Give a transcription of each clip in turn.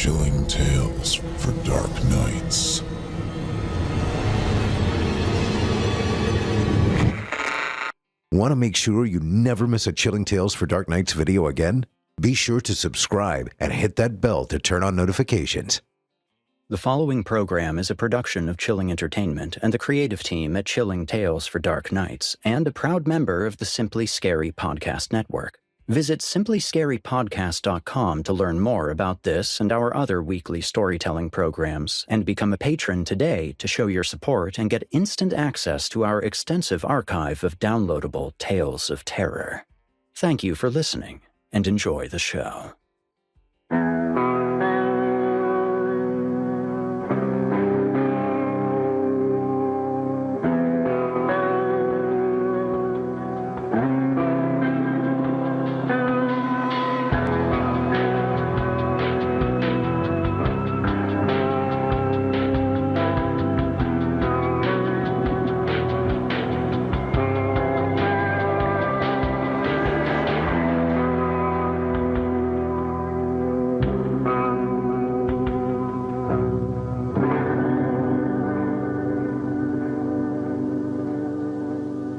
Chilling tales for dark nights. Want to make sure you never miss a Chilling Tales for Dark Nights video again? Be sure to subscribe and hit that bell to turn on notifications. The following program is a production of Chilling Entertainment and the creative team at Chilling Tales for Dark Nights, and a proud member of the Simply Scary Podcast Network. Visit simplyscarypodcast.com to learn more about this and our other weekly storytelling programs, and become a patron today to show your support and get instant access to our extensive archive of downloadable tales of terror. Thank you for listening, and enjoy the show.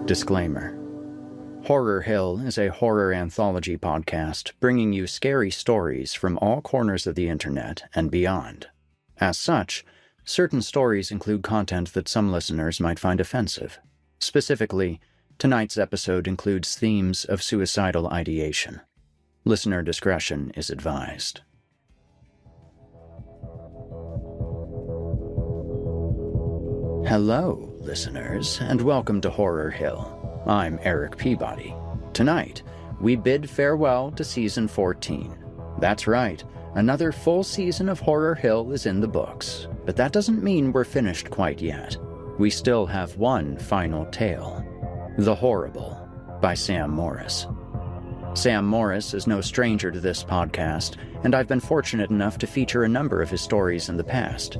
Disclaimer. Horror Hill is a horror anthology podcast bringing you scary stories from all corners of the internet and beyond. As such, certain stories include content that some listeners might find offensive. Specifically, tonight's episode includes themes of suicidal ideation. Listener discretion is advised. Hello, listeners, and welcome to Horror Hill. I'm Eric Peabody. Tonight, we bid farewell to Season 14. That's right, another full season of Horror Hill is in the books, but that doesn't mean we're finished quite yet. We still have one final tale, The Horrible, by Sam Morris. Sam Morris is no stranger to this podcast, and I've been fortunate enough to feature a number of his stories in the past.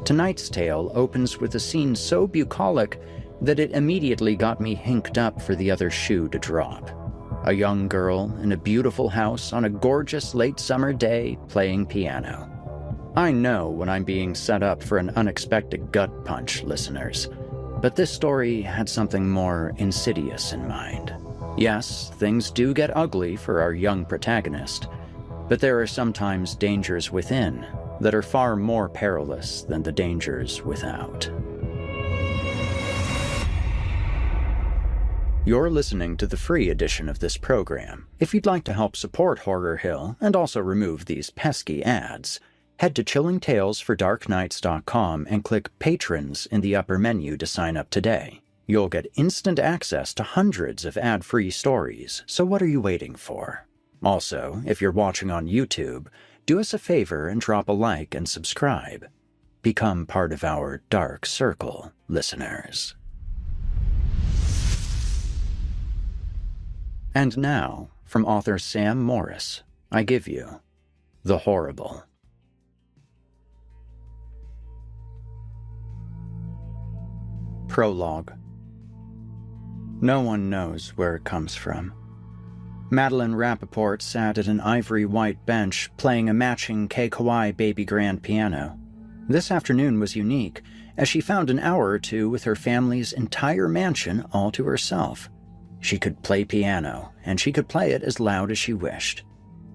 Tonight's tale opens with a scene so bucolic that it immediately got me hinked up for the other shoe to drop. A young girl in a beautiful house on a gorgeous late summer day playing piano. I know when I'm being set up for an unexpected gut punch, listeners, but this story had something more insidious in mind. Yes, things do get ugly for our young protagonist, but there are sometimes dangers within that are far more perilous than the dangers without. You're listening to the free edition of this program. If you'd like to help support Horror Hill and also remove these pesky ads, head to chillingtalesfordarknights.com and click Patrons in the upper menu to sign up today. You'll get instant access to hundreds of ad-free stories, so what are you waiting for? Also, if you're watching on YouTube, do us a favor and drop a like and subscribe. Become part of our dark circle, listeners. And now, from author Sam Morris, I give you The Horrible. Prologue. No one knows where it comes from. Madeline Rappaport sat at an ivory-white bench playing a matching Kei-Kawaii baby grand piano. This afternoon was unique, as she found an hour or two with her family's entire mansion all to herself. She could play piano, and she could play it as loud as she wished.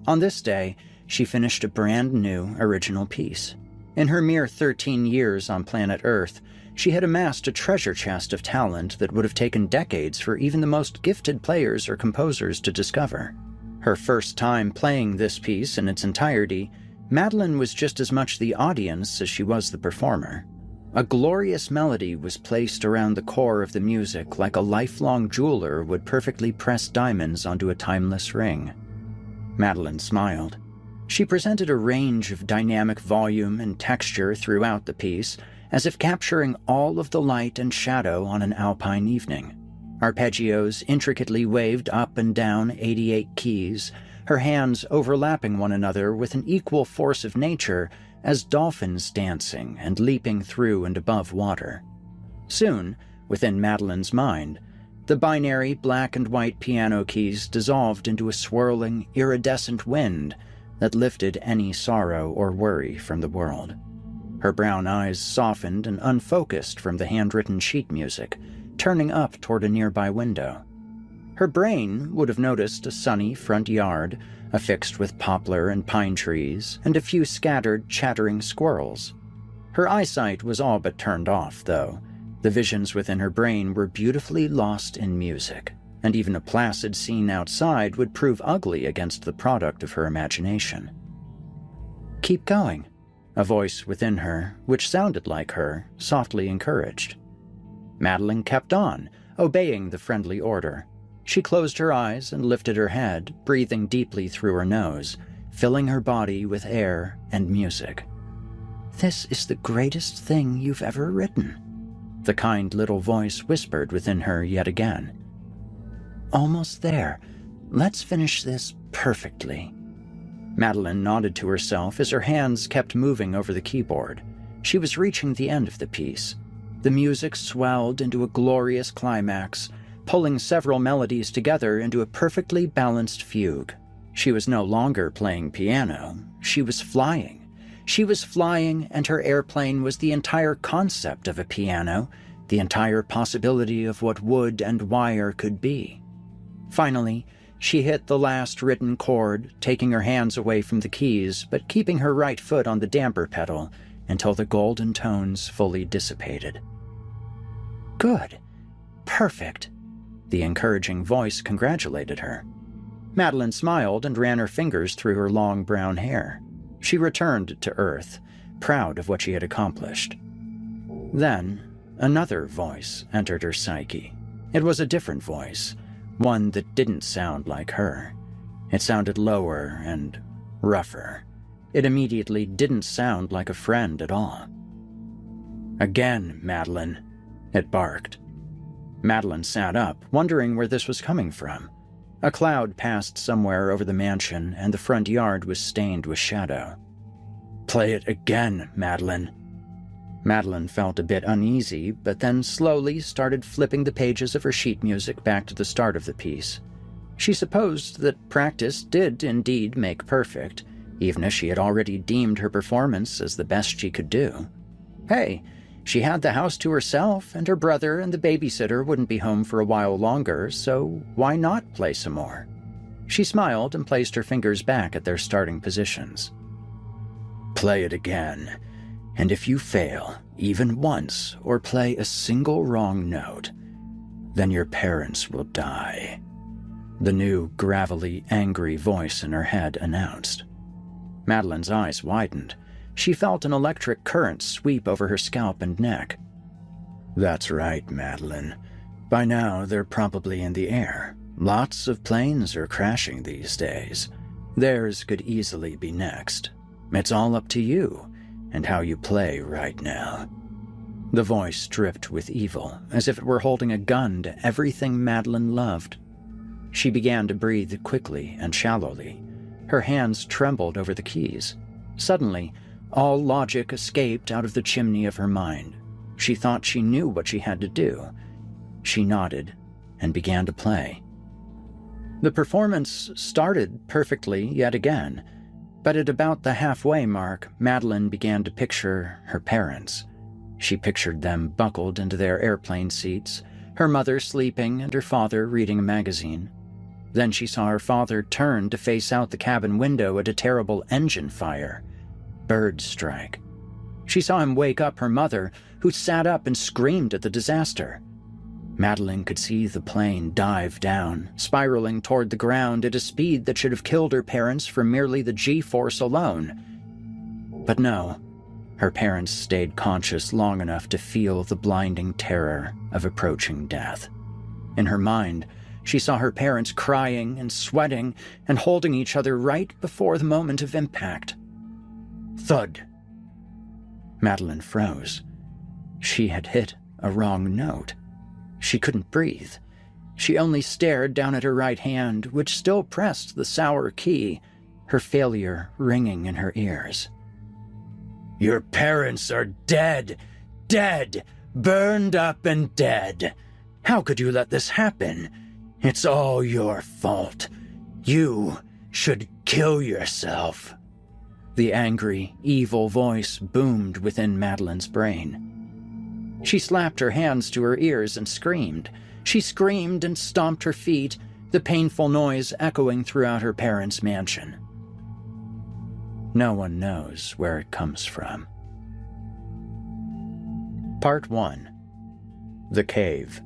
On this day, she finished a brand new original piece. In her mere 13 years on planet Earth, she had amassed a treasure chest of talent that would have taken decades for even the most gifted players or composers to discover. Her first time playing this piece in its entirety, Madeline was just as much the audience as she was the performer. A glorious melody was placed around the core of the music like a lifelong jeweler would perfectly press diamonds onto a timeless ring. Madeline smiled. She presented a range of dynamic volume and texture throughout the piece, as if capturing all of the light and shadow on an alpine evening. Arpeggios intricately waved up and down 88 keys, her hands overlapping one another with an equal force of nature as dolphins dancing and leaping through and above water. Soon, within Madeline's mind, the binary black and white piano keys dissolved into a swirling, iridescent wind that lifted any sorrow or worry from the world. Her brown eyes softened and unfocused from the handwritten sheet music, turning up toward a nearby window. Her brain would have noticed a sunny front yard, affixed with poplar and pine trees, and a few scattered, chattering squirrels. Her eyesight was all but turned off, though. The visions within her brain were beautifully lost in music, and even a placid scene outside would prove ugly against the product of her imagination. "Keep going," a voice within her, which sounded like her, softly encouraged. Madeline kept on, obeying the friendly order. She closed her eyes and lifted her head, breathing deeply through her nose, filling her body with air and music. "This is the greatest thing you've ever written," the kind little voice whispered within her yet again. "Almost there. Let's finish this perfectly." Madeline nodded to herself as her hands kept moving over the keyboard. She was reaching the end of the piece. The music swelled into a glorious climax, pulling several melodies together into a perfectly balanced fugue. She was no longer playing piano. She was flying. She was flying, and her airplane was the entire concept of a piano, the entire possibility of what wood and wire could be. Finally, she hit the last written chord, taking her hands away from the keys, but keeping her right foot on the damper pedal until the golden tones fully dissipated. "Good. Perfect." The encouraging voice congratulated her. Madeline smiled and ran her fingers through her long brown hair. She returned to earth, proud of what she had accomplished. Then, another voice entered her psyche. It was a different voice, one that didn't sound like her. It sounded lower and rougher. It immediately didn't sound like a friend at all. "Again, Madeline," it barked. Madeline sat up, wondering where this was coming from. A cloud passed somewhere over the mansion, and the front yard was stained with shadow. "Play it again, Madeline." Madeline felt a bit uneasy, but then slowly started flipping the pages of her sheet music back to the start of the piece. She supposed that practice did indeed make perfect, even if she had already deemed her performance as the best she could do. Hey, she had the house to herself, and her brother and the babysitter wouldn't be home for a while longer, so why not play some more? She smiled and placed her fingers back at their starting positions. "Play it again, and if you fail, even once, or play a single wrong note, then your parents will die," the new, gravelly, angry voice in her head announced. Madeline's eyes widened. She felt an electric current sweep over her scalp and neck. "That's right, Madeline. By now, they're probably in the air. Lots of planes are crashing these days. Theirs could easily be next. It's all up to you and how you play right now." The voice dripped with evil, as if it were holding a gun to everything Madeline loved. She began to breathe quickly and shallowly. Her hands trembled over the keys. Suddenly, all logic escaped out of the chimney of her mind. She thought she knew what she had to do. She nodded and began to play. The performance started perfectly yet again, but at about the halfway mark, Madeline began to picture her parents. She pictured them buckled into their airplane seats, her mother sleeping and her father reading a magazine. Then she saw her father turn to face out the cabin window at a terrible engine fire. Bird strike. She saw him wake up her mother, who sat up and screamed at the disaster. Madeline could see the plane dive down, spiraling toward the ground at a speed that should have killed her parents from merely the G-force alone. But no, her parents stayed conscious long enough to feel the blinding terror of approaching death. In her mind, she saw her parents crying and sweating and holding each other right before the moment of impact. Thud. Madeline froze. She had hit a wrong note. She couldn't breathe. She only stared down at her right hand, which still pressed the sour key, her failure ringing in her ears. "Your parents are dead! Dead! Burned up and dead! How could you let this happen? It's all your fault. You should kill yourself." The angry, evil voice boomed within Madeline's brain. She slapped her hands to her ears and screamed. She screamed and stomped her feet, the painful noise echoing throughout her parents' mansion. No one knows where it comes from. Part 1. The Cave.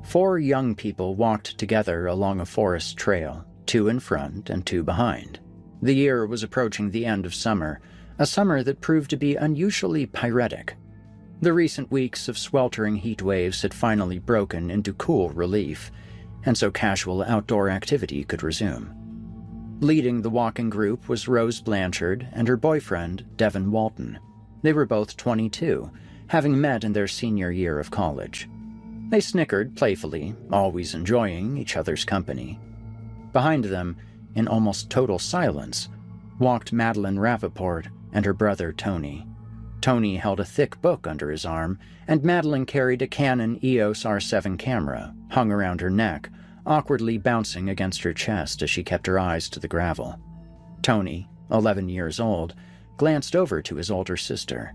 4 young people walked together along a forest trail, 2 in front and 2 behind. The year was approaching the end of summer, a summer that proved to be unusually pyretic. The recent weeks of sweltering heat waves had finally broken into cool relief, and so casual outdoor activity could resume. Leading the walking group was Rose Blanchard and her boyfriend, Devin Walton. They were both 22, having met in their senior year of college. They snickered playfully, always enjoying each other's company. Behind them, in almost total silence, walked Madeline Rappaport and her brother Tony. Tony held a thick book under his arm, and Madeline carried a Canon EOS R7 camera, hung around her neck, awkwardly bouncing against her chest as she kept her eyes to the gravel. Tony, 11 years old, glanced over to his older sister.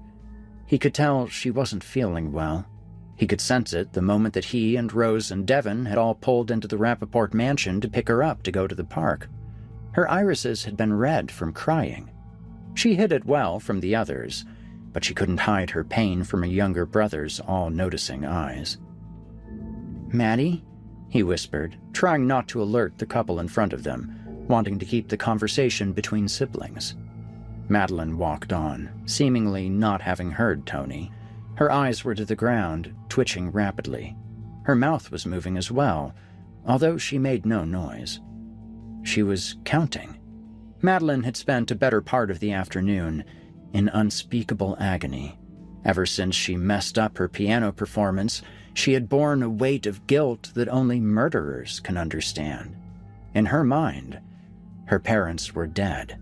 He could tell she wasn't feeling well. He could sense it the moment that he and Rose and Devin had all pulled into the Rappaport mansion to pick her up to go to the park. Her irises had been red from crying. She hid it well from the others, but she couldn't hide her pain from her younger brother's all-noticing eyes. "Maddie?" he whispered, trying not to alert the couple in front of them, wanting to keep the conversation between siblings. Madeline walked on, seemingly not having heard Tony. Her eyes were to the ground, twitching rapidly. Her mouth was moving as well, although she made no noise. She was counting. Madeline had spent a better part of the afternoon in unspeakable agony. Ever since she messed up her piano performance, she had borne a weight of guilt that only murderers can understand. In her mind, her parents were dead,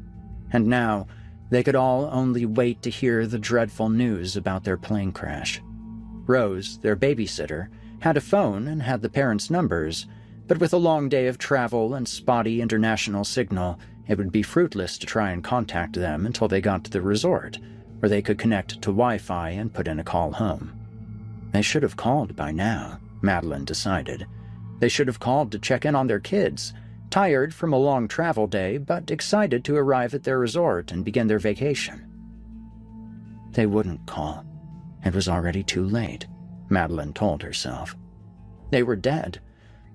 and now they could all only wait to hear the dreadful news about their plane crash. Rose, their babysitter, had a phone and had the parents' numbers, but with a long day of travel and spotty international signal, it would be fruitless to try and contact them until they got to the resort, where they could connect to Wi-Fi and put in a call home. They should have called by now, Madeline decided. They should have called to check in on their kids, tired from a long travel day, but excited to arrive at their resort and begin their vacation. They wouldn't call. It was already too late, Madeline told herself. They were dead,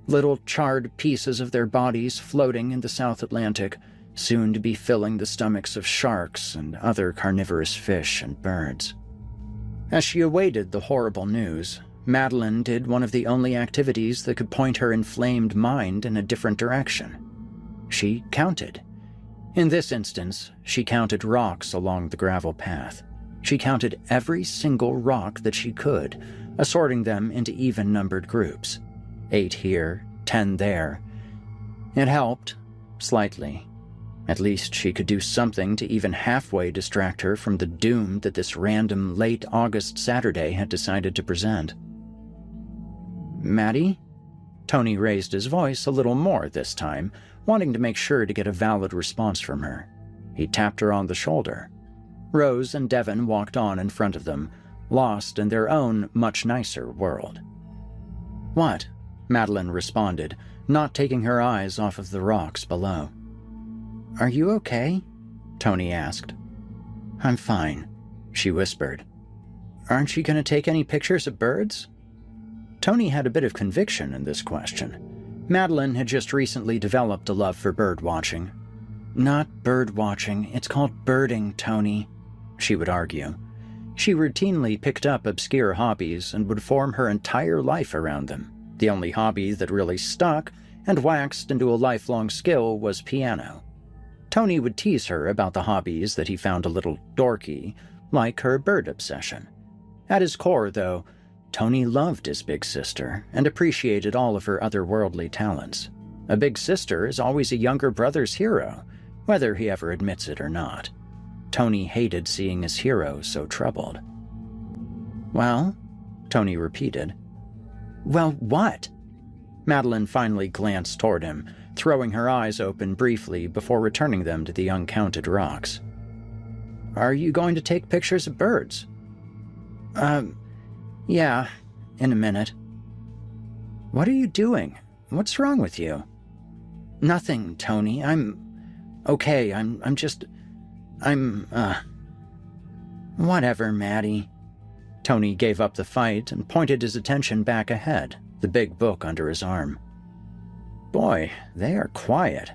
little charred pieces of their bodies floating in the South Atlantic, soon to be filling the stomachs of sharks and other carnivorous fish and birds. As she awaited the horrible news, Madeline did one of the only activities that could point her inflamed mind in a different direction. She counted. In this instance, she counted rocks along the gravel path. She counted every single rock that she could, assorting them into even-numbered groups. 8 here, 10 there. It helped, slightly. At least she could do something to even halfway distract her from the doom that this random late August Saturday had decided to present. "Maddie?" Tony raised his voice a little more this time, wanting to make sure to get a valid response from her. He tapped her on the shoulder. Rose and Devin walked on in front of them, lost in their own much nicer world. "What?" Madeline responded, not taking her eyes off of the rocks below. "Are you okay?" Tony asked. "I'm fine," she whispered. "Aren't you going to take any pictures of birds?" Tony had a bit of conviction in this question. Madeline had just recently developed a love for bird watching. "Not bird watching, it's called birding, Tony," she would argue. She routinely picked up obscure hobbies and would form her entire life around them. The only hobby that really stuck and waxed into a lifelong skill was piano. Tony would tease her about the hobbies that he found a little dorky, like her bird obsession. At his core, though, Tony loved his big sister and appreciated all of her otherworldly talents. A big sister is always a younger brother's hero, whether he ever admits it or not. Tony hated seeing his hero so troubled. "Well?" Tony repeated. "Well, what?" Madeline finally glanced toward him, throwing her eyes open briefly before returning them to the uncounted rocks. "Are you going to take pictures of birds?" Yeah, in a minute." "What are you doing? What's wrong with you?" "Nothing, Tony. I'm okay. Whatever, Maddie." Tony gave up the fight and pointed his attention back ahead, the big book under his arm. "Boy, they are quiet,"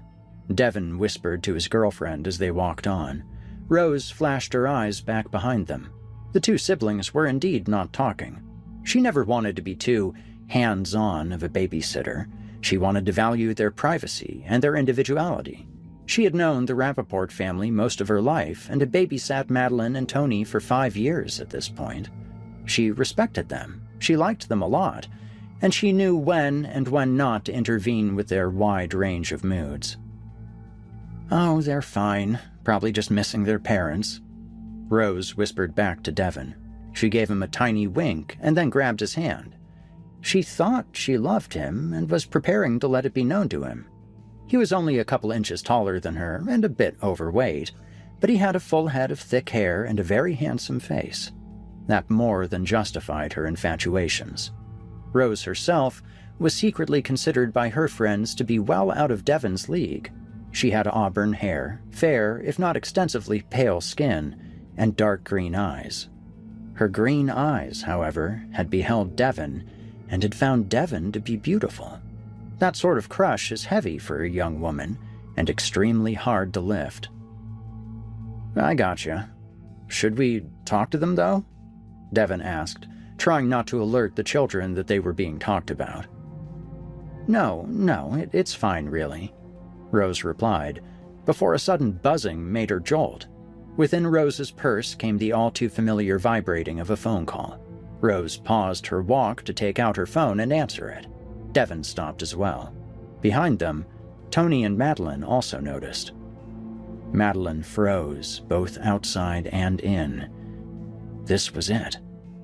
Devon whispered to his girlfriend as they walked on. Rose flashed her eyes back behind them. The two siblings were indeed not talking. She never wanted to be too hands-on of a babysitter. She wanted to value their privacy and their individuality. She had known the Rappaport family most of her life and had babysat Madeline and Tony for 5 years at this point. She respected them, she liked them a lot, and she knew when and when not to intervene with their wide range of moods. "Oh, they're fine, probably just missing their parents," Rose whispered back to Devon. She gave him a tiny wink and then grabbed his hand. She thought she loved him and was preparing to let it be known to him. He was only a couple inches taller than her and a bit overweight, but he had a full head of thick hair and a very handsome face. That more than justified her infatuations. Rose herself was secretly considered by her friends to be well out of Devon's league. She had auburn hair, fair, if not extensively pale skin, and dark green eyes. Her green eyes, however, had beheld Devon and had found Devon to be beautiful. That sort of crush is heavy for a young woman and extremely hard to lift. "I gotcha. Should we talk to them, though?" Devon asked, trying not to alert the children that they were being talked about. No, it's fine, really," Rose replied, before a sudden buzzing made her jolt. Within Rose's purse came the all-too-familiar vibrating of a phone call. Rose paused her walk to take out her phone and answer it. Devon stopped as well. Behind them, Tony and Madeline also noticed. Madeline froze, both outside and in. This was it.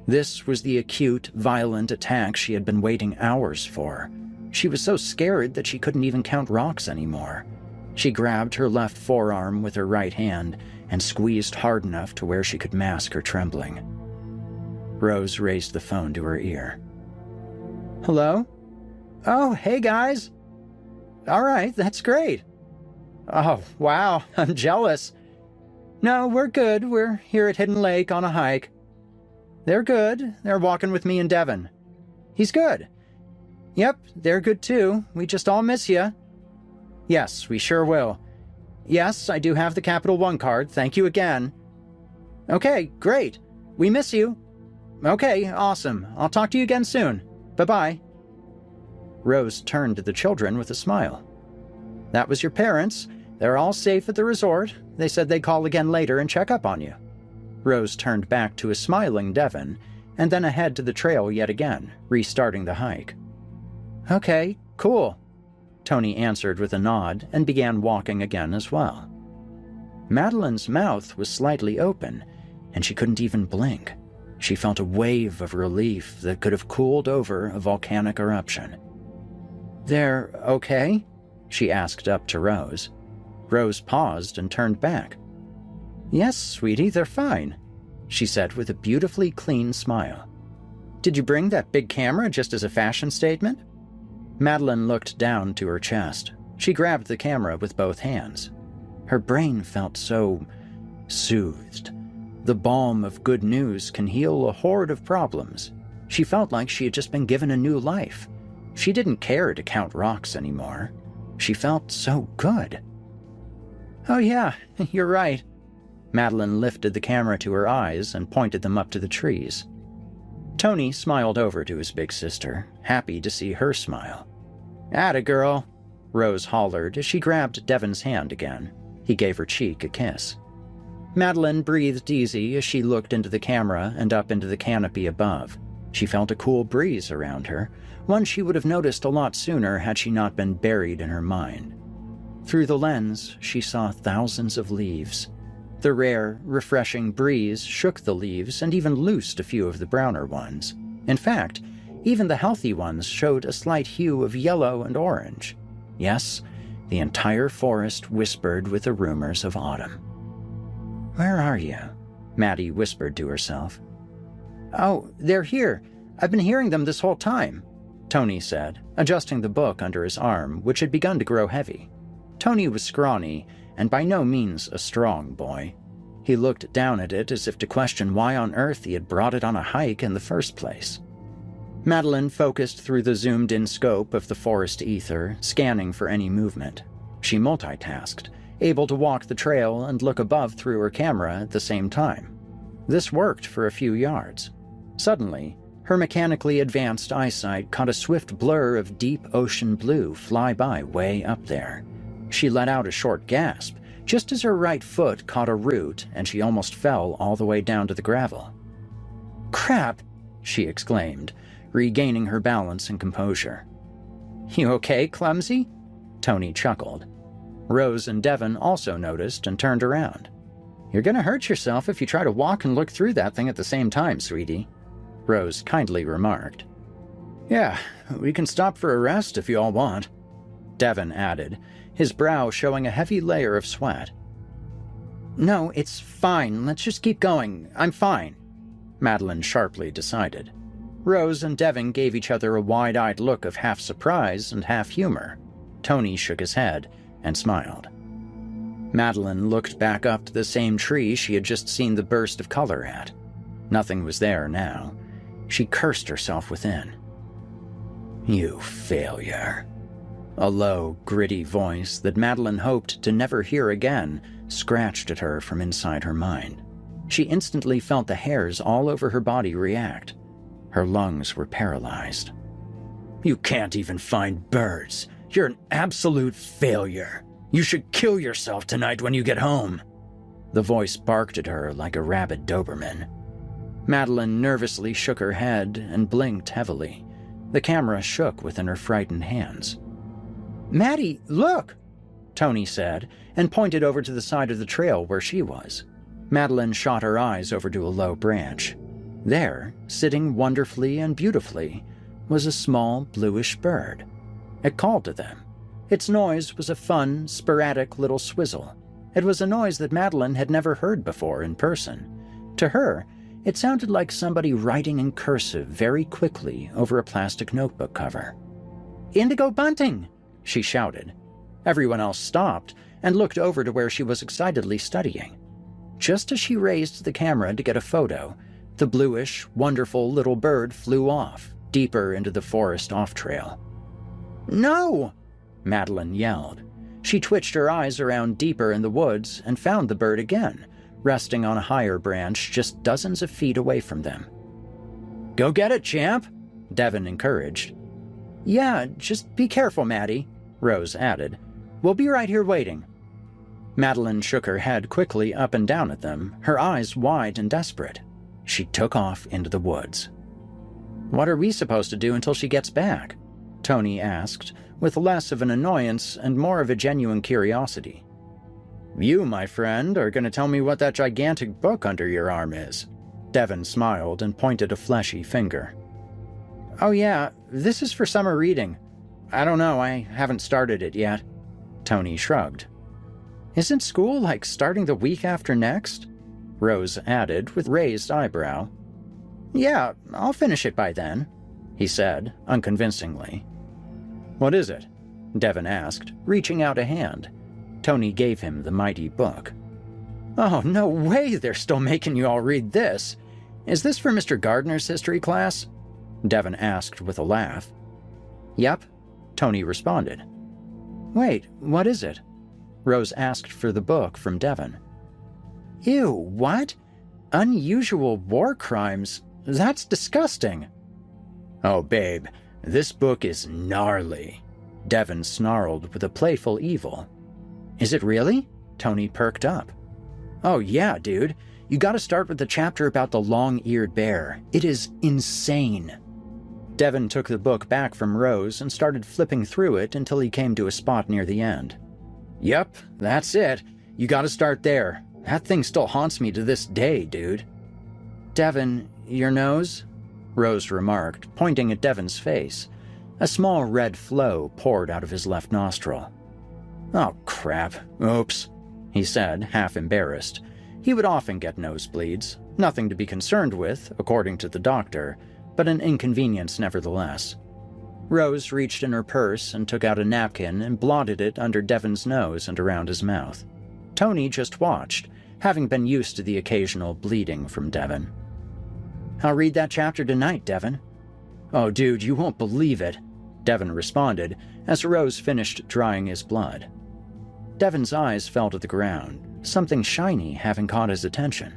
This was the acute, violent attack she had been waiting hours for. She was so scared that she couldn't even count rocks anymore. She grabbed her left forearm with her right hand and squeezed hard enough to where she could mask her trembling. Rose raised the phone to her ear. "Hello? Oh, hey guys. All right, that's great. Oh, wow, I'm jealous. No, we're good. We're here at Hidden Lake on a hike. They're good. They're walking with me and Devon. He's good. Yep, they're good too. We just all miss you. Yes, we sure will. Yes, I do have the Capital One card. Thank you again. Okay, great. We miss you. Okay, awesome. I'll talk to you again soon. Bye-bye." Rose turned to the children with a smile. "That was your parents. They're all safe at the resort. They said they'd call again later and check up on you." Rose turned back to a smiling Devon, and then ahead to the trail yet again, restarting the hike. "Okay, cool," Tony answered with a nod and began walking again as well. Madeline's mouth was slightly open, and she couldn't even blink. She felt a wave of relief that could have cooled over a volcanic eruption. "They're okay?" she asked up to Rose. Rose paused and turned back. "Yes, sweetie, they're fine," she said with a beautifully clean smile. "Did you bring that big camera just as a fashion statement?" Madeline looked down to her chest. She grabbed the camera with both hands. Her brain felt so soothed. The balm of good news can heal a horde of problems. She felt like she had just been given a new life. She didn't care to count rocks anymore. She felt so good. "Oh yeah, you're right." Madeline lifted the camera to her eyes and pointed them up to the trees. Tony smiled over to his big sister, happy to see her smile. "Atta girl," Rose hollered as she grabbed Devon's hand again. He gave her cheek a kiss. Madeline breathed easy as she looked into the camera and up into the canopy above. She felt a cool breeze around her, one she would have noticed a lot sooner had she not been buried in her mind. Through the lens, she saw thousands of leaves. The rare, refreshing breeze shook the leaves and even loosed a few of the browner ones. In fact, even the healthy ones showed a slight hue of yellow and orange. Yes, The entire forest whispered with the rumors of autumn. "Where are you?" Maddie whispered to herself. "Oh, they're here. I've been hearing them this whole time," Tony said, adjusting the book under his arm, which had begun to grow heavy. Tony was scrawny and by no means a strong boy. He looked down at it as if to question why on earth he had brought it on a hike in the first place. Madeline focused through the zoomed-in scope of the forest ether, scanning for any movement. She multitasked, able to walk the trail and look above through her camera at the same time. This worked for a few yards. Suddenly, her mechanically advanced eyesight caught a swift blur of deep ocean blue fly by way up there. She let out a short gasp, just as her right foot caught a root and she almost fell all the way down to the gravel. "Crap!" she exclaimed, regaining her balance and composure. "You okay, clumsy?" Tony chuckled. Rose and Devon also noticed and turned around. "You're gonna hurt yourself if you try to walk and look through that thing at the same time, sweetie," Rose kindly remarked. "Yeah, we can stop for a rest if you all want," Devon added, his brow showing a heavy layer of sweat. "No, it's fine. Let's just keep going. I'm fine," Madeline sharply decided. Rose and Devon gave each other a wide-eyed look of half surprise and half humor. Tony shook his head and smiled. Madeline looked back up to the same tree she had just seen the burst of color at. Nothing was there now. She cursed herself within. "You failure." A low, gritty voice that Madeline hoped to never hear again scratched at her from inside her mind. She instantly felt the hairs all over her body react. Her lungs were paralyzed. "You can't even find birds. You're an absolute failure. You should kill yourself tonight when you get home." The voice barked at her like a rabid Doberman. Madeline nervously shook her head and blinked heavily. The camera shook within her frightened hands. "Maddie, look!" Tony said, and pointed over to the side of the trail where she was. Madeline shot her eyes over to a low branch. There, sitting wonderfully and beautifully, was a small bluish bird. It called to them. Its noise was a fun, sporadic little swizzle. It was a noise that Madeline had never heard before in person. To her, it sounded like somebody writing in cursive very quickly over a plastic notebook cover. "Indigo bunting!" she shouted. Everyone else stopped and looked over to where she was excitedly studying. Just as she raised the camera to get a photo, the bluish, wonderful little bird flew off, deeper into the forest off-trail. "No!" Madeline yelled. She twitched her eyes around deeper in the woods and found the bird again, resting on a higher branch just dozens of feet away from them. "Go get it, champ," Devon encouraged. "Yeah, just be careful, Maddie," Rose added. "We'll be right here waiting." Madeline shook her head quickly up and down at them, her eyes wide and desperate. She took off into the woods. "What are we supposed to do until she gets back?" Tony asked, with less of an annoyance and more of a genuine curiosity. "You, my friend, are going to tell me what that gigantic book under your arm is." Devon smiled and pointed a fleshy finger. "Oh yeah, this is for summer reading. I don't know, I haven't started it yet." Tony shrugged. "Isn't school like starting the week after next?" Rose added with raised eyebrow. "Yeah, I'll finish it by then," he said, unconvincingly. "What is it?" Devon asked, reaching out a hand. Tony gave him the mighty book. "Oh, no way they're still making you all read this. Is this for Mr. Gardner's history class?" Devon asked with a laugh. "Yep," Tony responded. "Wait, what is it?" Rose asked for the book from Devon. "Ew, what? Unusual war crimes? That's disgusting." "Oh, babe, this book is gnarly," Devon snarled with a playful evil. "Is it really?" Tony perked up. "Oh yeah, dude. You gotta start with the chapter about the long-eared bear. It is insane." Devon took the book back from Rose and started flipping through it until he came to a spot near the end. "Yep, that's it. You gotta start there. That thing still haunts me to this day, dude." "Devon, your nose?" Rose remarked, pointing at Devon's face. A small red flow poured out of his left nostril. "Oh, crap. Oops," he said, half embarrassed. He would often get nosebleeds, nothing to be concerned with, according to the doctor, but an inconvenience nevertheless. Rose reached in her purse and took out a napkin and blotted it under Devon's nose and around his mouth. Tony just watched, having been used to the occasional bleeding from Devon. "I'll read that chapter tonight, Devon." "Oh, dude, you won't believe it," Devon responded as Rose finished drying his blood. Devon's eyes fell to the ground, something shiny having caught his attention.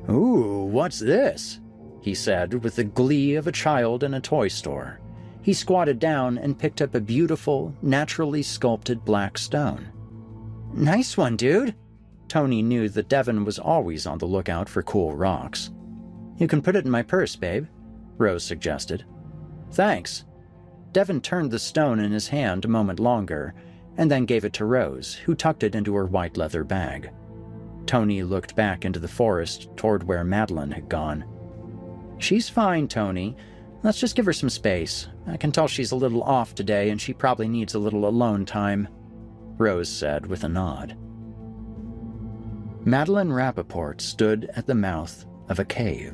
"Ooh, what's this?" he said with the glee of a child in a toy store. He squatted down and picked up a beautiful, naturally sculpted black stone. "Nice one, dude." Tony knew that Devon was always on the lookout for cool rocks. "You can put it in my purse, babe," Rose suggested. "Thanks." Devon turned the stone in his hand a moment longer, and then gave it to Rose, who tucked it into her white leather bag. Tony looked back into the forest toward where Madeline had gone. "She's fine, Tony. Let's just give her some space. I can tell she's a little off today, and she probably needs a little alone time," Rose said with a nod. Madeline Rappaport stood at the mouth of a cave.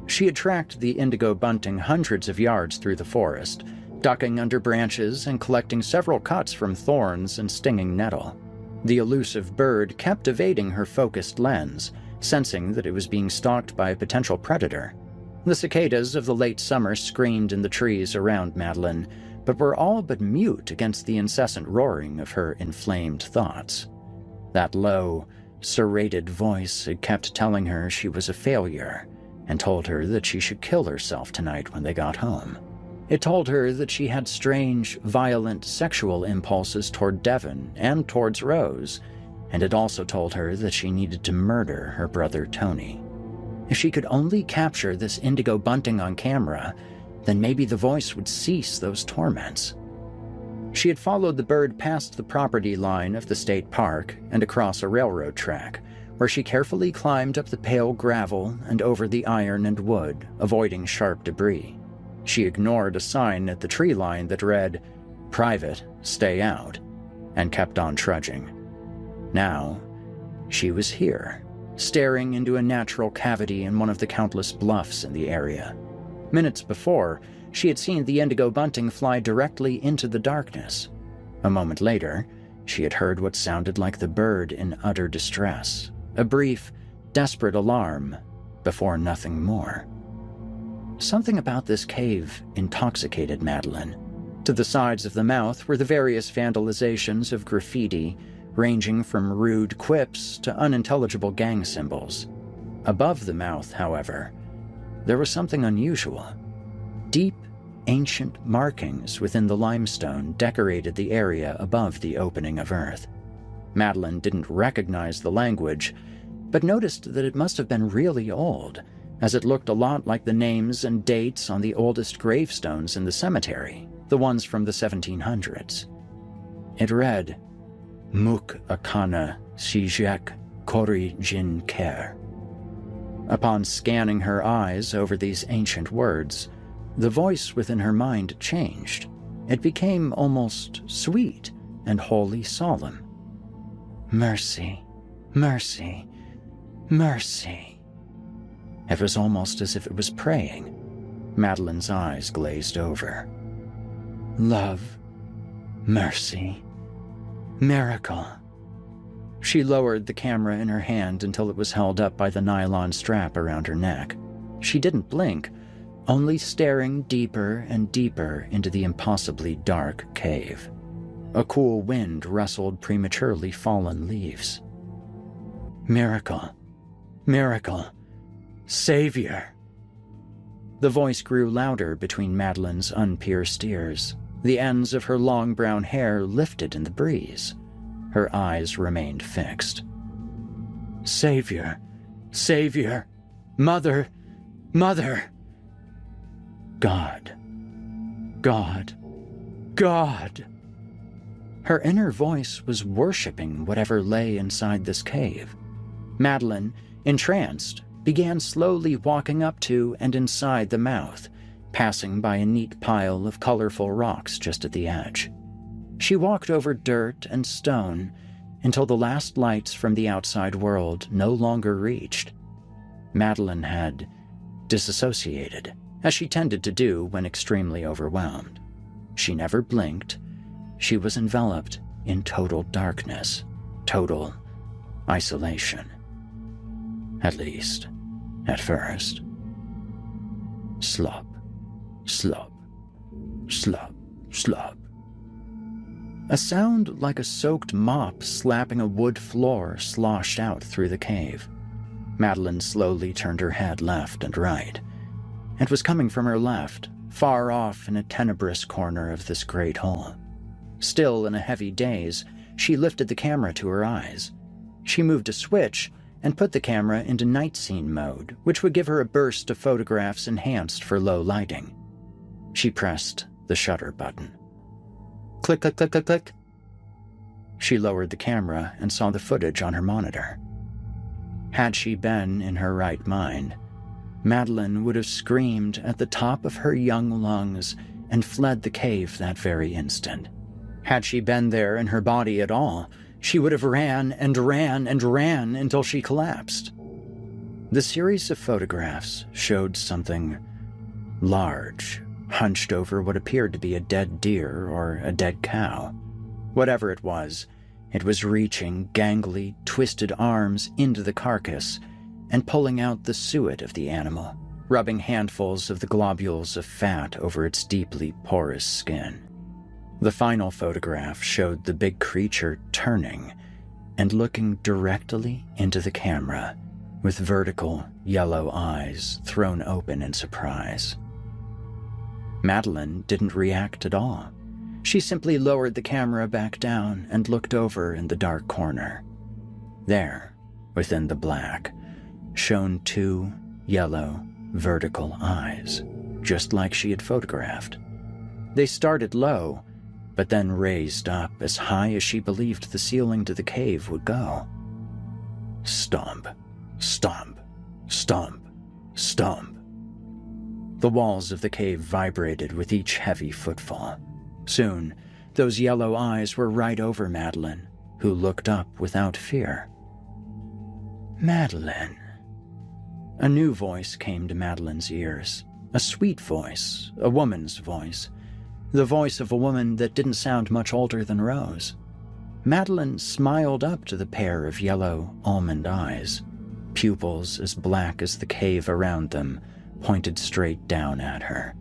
She had tracked the indigo bunting hundreds of yards through the forest, ducking under branches and collecting several cuts from thorns and stinging nettle. The elusive bird kept evading her focused lens, sensing that it was being stalked by a potential predator. The cicadas of the late summer screamed in the trees around Madeline, but were all but mute against the incessant roaring of her inflamed thoughts. That low, serrated voice had kept telling her she was a failure, and told her that she should kill herself tonight when they got home. It told her that she had strange, violent sexual impulses toward Devon and towards Rose, and it also told her that she needed to murder her brother Tony. If she could only capture this indigo bunting on camera, then maybe the voice would cease those torments. She had followed the bird past the property line of the state park and across a railroad track, where she carefully climbed up the pale gravel and over the iron and wood, avoiding sharp debris. She ignored a sign at the tree line that read, "Private, stay out," and kept on trudging. Now, she was here, staring into a natural cavity in one of the countless bluffs in the area. Minutes before, she had seen the indigo bunting fly directly into the darkness. A moment later, she had heard what sounded like the bird in utter distress, a brief, desperate alarm, before nothing more. Something about this cave intoxicated Madeline. To the sides of the mouth were the various vandalizations of graffiti, ranging from rude quips to unintelligible gang symbols. Above the mouth, however, there was something unusual. Deep, ancient markings within the limestone decorated the area above the opening of earth. Madeline didn't recognize the language, but noticed that it must have been really old, as it looked a lot like the names and dates on the oldest gravestones in the cemetery, the ones from the 1700s. It read, "Muk Akana Sijek Kori Jin Ker." Upon scanning her eyes over these ancient words, the voice within her mind changed. It became almost sweet and wholly solemn. "Mercy, mercy, mercy." It was almost as if it was praying. Madeline's eyes glazed over. "Love, mercy, miracle." She lowered the camera in her hand until it was held up by the nylon strap around her neck. She didn't blink, only staring deeper and deeper into the impossibly dark cave. A cool wind rustled prematurely fallen leaves. "Miracle, miracle, Savior." The voice grew louder between Madeline's unpierced ears. The ends of her long brown hair lifted in the breeze. Her eyes remained fixed. "Savior, Savior, Mother, Mother." God, God, God. Her inner voice was worshipping whatever lay inside this cave. Madeline, entranced, began slowly walking up to and inside the mouth, passing by a neat pile of colorful rocks just at the edge. She walked over dirt and stone until the last lights from the outside world no longer reached. Madeline had disassociated, as she tended to do when extremely overwhelmed. She never blinked. She was enveloped in total darkness, total isolation. At least, at first. Slop, slop, slop, slop. A sound like a soaked mop slapping a wood floor sloshed out through the cave. Madeline slowly turned her head left and right. It was coming from her left, far off in a tenebrous corner of this great hole. Still in a heavy daze, she lifted the camera to her eyes. She moved a switch and put the camera into night scene mode, which would give her a burst of photographs enhanced for low lighting. She pressed the shutter button. Click, click, click, click, click. She lowered the camera and saw the footage on her monitor. Had she been in her right mind, Madeline would have screamed at the top of her young lungs and fled the cave that very instant. Had she been there in her body at all, she would have ran and ran and ran until she collapsed. The series of photographs showed something large, hunched over what appeared to be a dead deer or a dead cow. Whatever it was reaching gangly, twisted arms into the carcass and pulling out the suet of the animal, rubbing handfuls of the globules of fat over its deeply porous skin. The final photograph showed the big creature turning and looking directly into the camera with vertical, yellow eyes thrown open in surprise. Madeline didn't react at all. She simply lowered the camera back down and looked over in the dark corner. There, within the black, shone two yellow, vertical eyes, just like she had photographed. They started low, but then raised up as high as she believed the ceiling to the cave would go. Stomp, stomp, stomp, stomp. The walls of the cave vibrated with each heavy footfall. Soon, those yellow eyes were right over Madeline, who looked up without fear. Madeline. A new voice came to Madeline's ears. A sweet voice, a woman's voice. The voice of a woman that didn't sound much older than Rose. Madeline smiled up to the pair of yellow almond eyes. Pupils as black as the cave around them pointed straight down at her.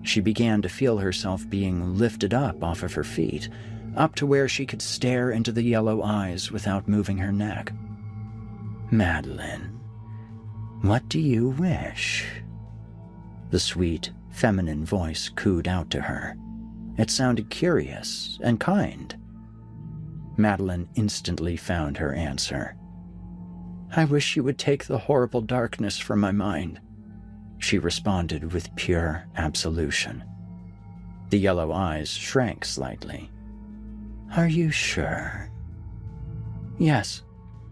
She began to feel herself being lifted up off of her feet, up to where she could stare into the yellow eyes without moving her neck. Madeline, what do you wish? The sweet, feminine voice cooed out to her. It sounded curious and kind. Madeline instantly found her answer. I wish you would take the horrible darkness from my mind. She responded with pure absolution. The yellow eyes shrank slightly. Are you sure? Yes,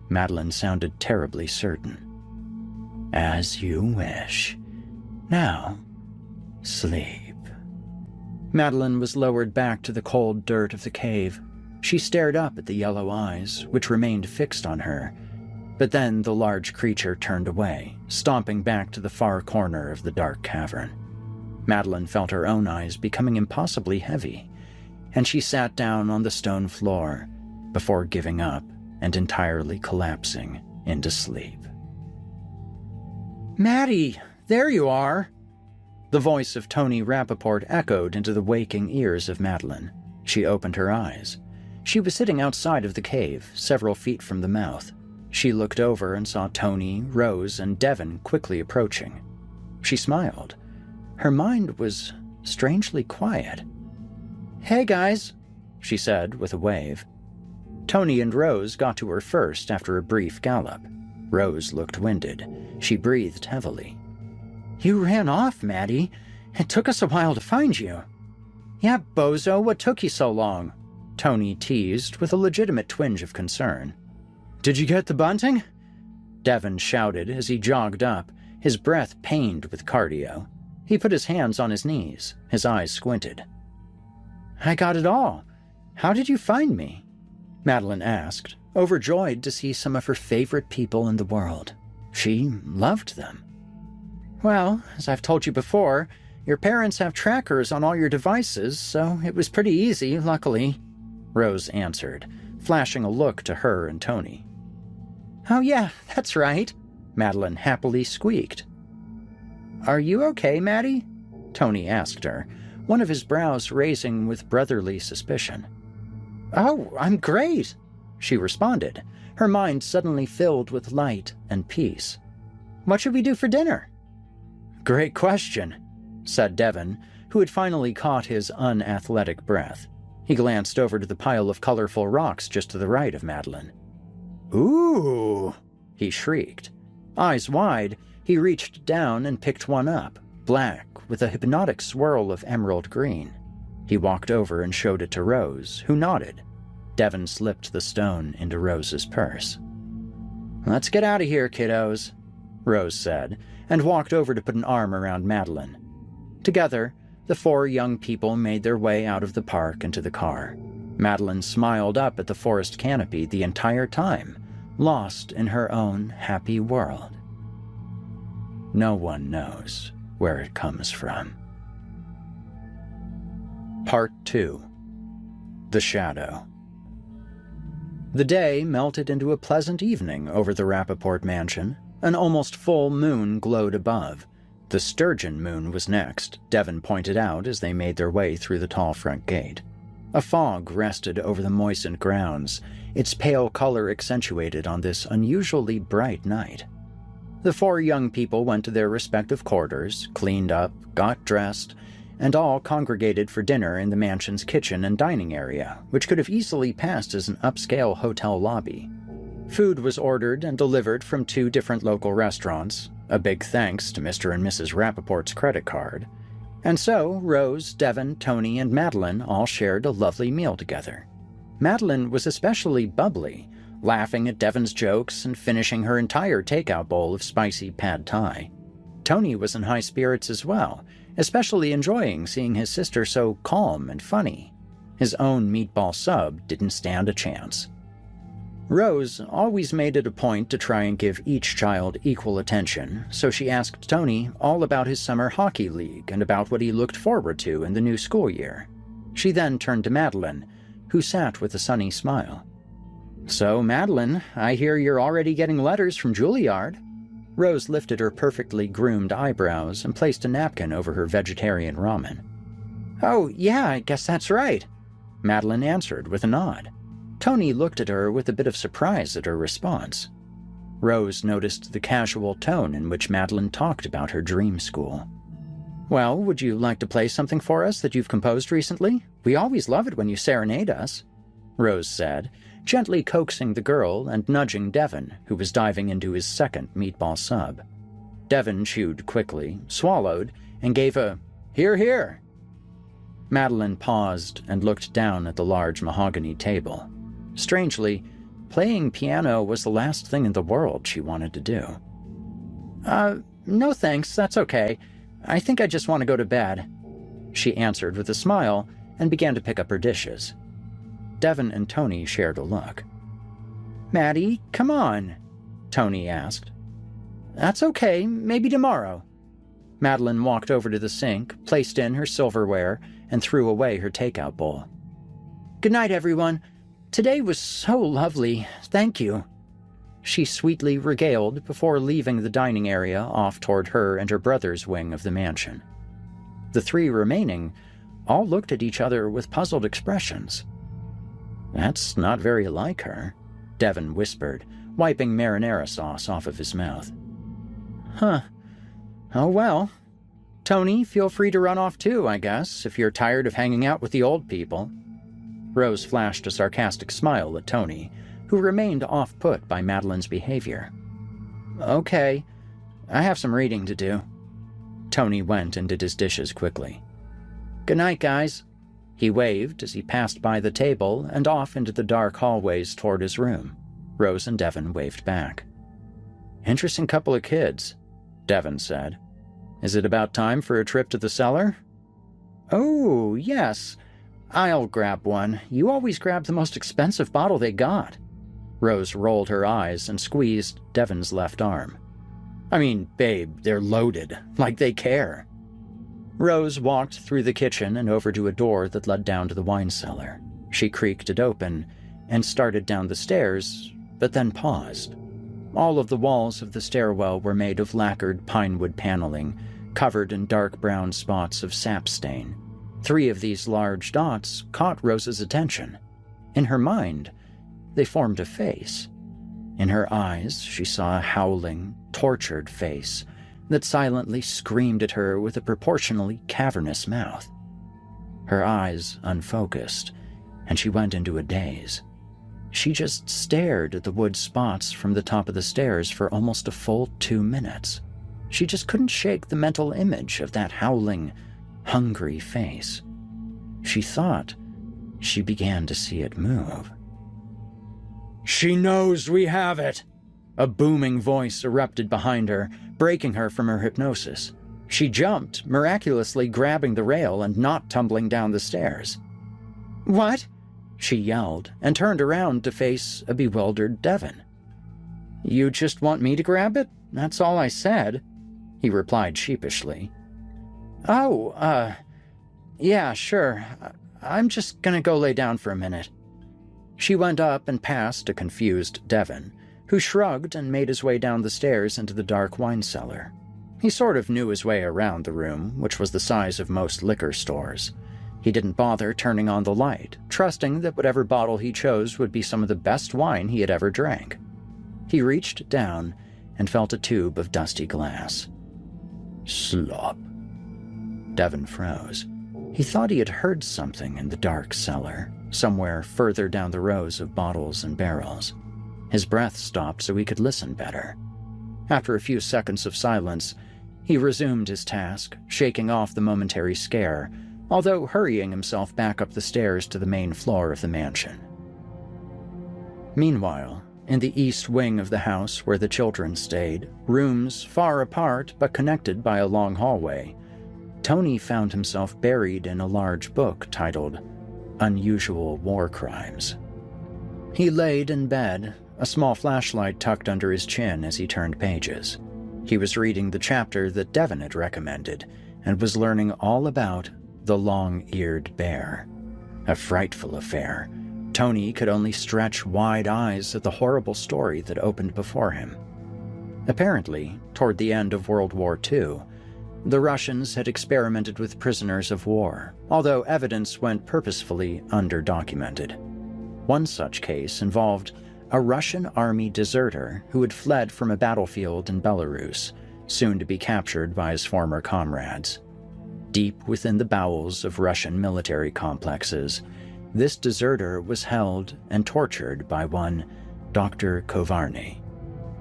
Madeline sounded terribly certain. As you wish. Now, sleep. Madeline was lowered back to the cold dirt of the cave. She stared up at the yellow eyes, which remained fixed on her. But then the large creature turned away, stomping back to the far corner of the dark cavern. Madeline felt her own eyes becoming impossibly heavy, and she sat down on the stone floor before giving up and entirely collapsing into sleep. Maddie, there you are! The voice of Tony Rappaport echoed into the waking ears of Madeline. She opened her eyes. She was sitting outside of the cave, several feet from the mouth. She looked over and saw Tony, Rose, and Devon quickly approaching. She smiled. Her mind was strangely quiet. Hey, guys, she said with a wave. Tony and Rose got to her first after a brief gallop. Rose looked winded. She breathed heavily. You ran off, Maddie. It took us a while to find you. Yeah, bozo, what took you so long? Tony teased with a legitimate twinge of concern. Did you get the bunting? Devon shouted as he jogged up, his breath pained with cardio. He put his hands on his knees, his eyes squinted. I got it all. How did you find me? Madeline asked, overjoyed to see some of her favorite people in the world. She loved them. Well, as I've told you before, your parents have trackers on all your devices, so it was pretty easy, luckily, Rose answered, flashing a look to her and Tony. Oh yeah, that's right, Madeline happily squeaked. Are you okay, Maddie? Tony asked her, one of his brows raising with brotherly suspicion. Oh, I'm great, she responded, her mind suddenly filled with light and peace. What should we do for dinner? Great question, said Devon, who had finally caught his unathletic breath. He glanced over to the pile of colorful rocks just to the right of Madeline. Ooh, he shrieked. Eyes wide, he reached down and picked one up, black, with a hypnotic swirl of emerald green. He walked over and showed it to Rose, who nodded. Devon slipped the stone into Rose's purse. Let's get out of here, kiddos, Rose said, and walked over to put an arm around Madeline. Together, the four young people made their way out of the park into the car. Madeline smiled up at the forest canopy the entire time, lost in her own happy world. No one knows where it comes from. Part 2. The Shadow. The day melted into a pleasant evening over the Rappaport mansion. An almost full moon glowed above. The sturgeon moon was next, Devon pointed out as they made their way through the tall front gate. A fog rested over the moistened grounds, its pale color accentuated on this unusually bright night. The four young people went to their respective quarters, cleaned up, got dressed, and all congregated for dinner in the mansion's kitchen and dining area, which could have easily passed as an upscale hotel lobby. Food was ordered and delivered from 2 different local restaurants, a big thanks to Mr. and Mrs. Rappaport's credit card. And so Rose, Devon, Tony, and Madeline all shared a lovely meal together. Madeline was especially bubbly, laughing at Devon's jokes and finishing her entire takeout bowl of spicy pad thai. Tony was in high spirits as well, especially enjoying seeing his sister so calm and funny. His own meatball sub didn't stand a chance. Rose always made it a point to try and give each child equal attention, so she asked Tony all about his summer hockey league and about what he looked forward to in the new school year. She then turned to Madeline, who sat with a sunny smile. So, Madeline, I hear you're already getting letters from Juilliard. Rose lifted her perfectly groomed eyebrows and placed a napkin over her vegetarian ramen. Oh, yeah, I guess that's right, Madeline answered with a nod. Tony looked at her with a bit of surprise at her response. Rose noticed the casual tone in which Madeline talked about her dream school. Well, would you like to play something for us that you've composed recently? We always love it when you serenade us, Rose said, gently coaxing the girl and nudging Devon, who was diving into his second meatball sub. Devon chewed quickly, swallowed, and gave a, "Hear, hear." Madeline paused and looked down at the large mahogany table. Strangely, playing piano was the last thing in the world she wanted to do. No thanks, that's okay. I think I just want to go to bed, she answered with a smile and began to pick up her dishes. Devon and Tony shared a look. Maddie, come on, Tony asked. That's okay, maybe tomorrow. Madeline walked over to the sink, placed in her silverware, and threw away her takeout bowl. Good night, everyone. Today was so lovely, thank you. She sweetly regaled before leaving the dining area off toward her and her brother's wing of the mansion. The 3 remaining all looked at each other with puzzled expressions. That's not very like her, Devon whispered, wiping marinara sauce off of his mouth. Huh. Oh well. Tony, feel free to run off too, I guess, if you're tired of hanging out with the old people. Rose flashed a sarcastic smile at Tony, who remained off-put by Madeline's behavior. Okay, I have some reading to do. Tony went and did his dishes quickly. Good night, guys. He waved as he passed by the table and off into the dark hallways toward his room. Rose and Devon waved back. Interesting couple of kids, Devon said. Is it about time for a trip to the cellar? Oh, yes. I'll grab one. You always grab the most expensive bottle they got. Rose rolled her eyes and squeezed Devon's left arm. I mean, babe, they're loaded, like they care. Rose walked through the kitchen and over to a door that led down to the wine cellar. She creaked it open and started down the stairs, but then paused. All of the walls of the stairwell were made of lacquered pinewood paneling, covered in dark brown spots of sap stain. 3 of these large dots caught Rose's attention. In her mind, they formed a face. In her eyes, she saw a howling, tortured face that silently screamed at her with a proportionally cavernous mouth. Her eyes unfocused, and she went into a daze. She just stared at the wood spots from the top of the stairs for almost a full 2 minutes. She just couldn't shake the mental image of that howling, hungry face. She thought she began to see it move. She knows we have it! A booming voice erupted behind her, breaking her from her hypnosis. She jumped, miraculously grabbing the rail and not tumbling down the stairs. What? She yelled and turned around to face a bewildered Devon. You just want me to grab it? That's all I said, he replied sheepishly. Oh, yeah, sure. I'm just gonna go lay down for a minute. She went up and past a confused Devon, who shrugged and made his way down the stairs into the dark wine cellar. He sort of knew his way around the room, which was the size of most liquor stores. He didn't bother turning on the light, trusting that whatever bottle he chose would be some of the best wine he had ever drank. He reached down and felt a tube of dusty glass. Slop. Devon froze. He thought he had heard something in the dark cellar, somewhere further down the rows of bottles and barrels. His breath stopped so he could listen better. After a few seconds of silence, he resumed his task, shaking off the momentary scare, although hurrying himself back up the stairs to the main floor of the mansion. Meanwhile, in the east wing of the house where the children stayed, rooms far apart but connected by a long hallway, Tony found himself buried in a large book titled Unusual War Crimes. He laid in bed, a small flashlight tucked under his chin as he turned pages. He was reading the chapter that Devon had recommended and was learning all about the long-eared bear. A frightful affair. Tony could only stretch wide eyes at the horrible story that opened before him. Apparently, toward the end of World War II, the Russians had experimented with prisoners of war, although evidence went purposefully underdocumented. One such case involved a Russian army deserter who had fled from a battlefield in Belarus, soon to be captured by his former comrades. Deep within the bowels of Russian military complexes, this deserter was held and tortured by one Dr. Kovarny.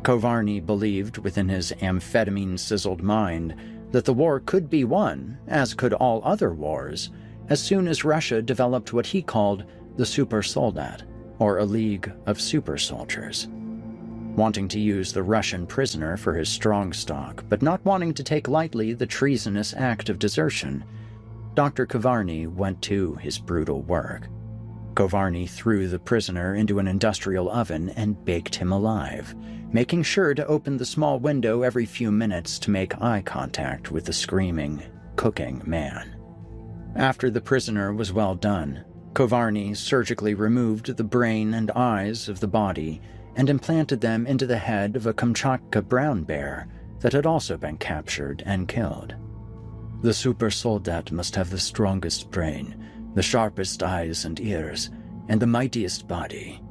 Kovarny believed within his amphetamine-sizzled mind that the war could be won, as could all other wars, as soon as Russia developed what he called the Super Soldat, or a league of super soldiers. Wanting to use the Russian prisoner for his strong stock, but not wanting to take lightly the treasonous act of desertion, Dr. Kovarny went to his brutal work. Kovarny threw the prisoner into an industrial oven and baked him alive, making sure to open the small window every few minutes to make eye contact with the screaming, cooking man. After the prisoner was well done, Kovarny surgically removed the brain and eyes of the body and implanted them into the head of a Kamchatka brown bear that had also been captured and killed. The super soldat must have the strongest brain, the sharpest eyes and ears, and the mightiest body,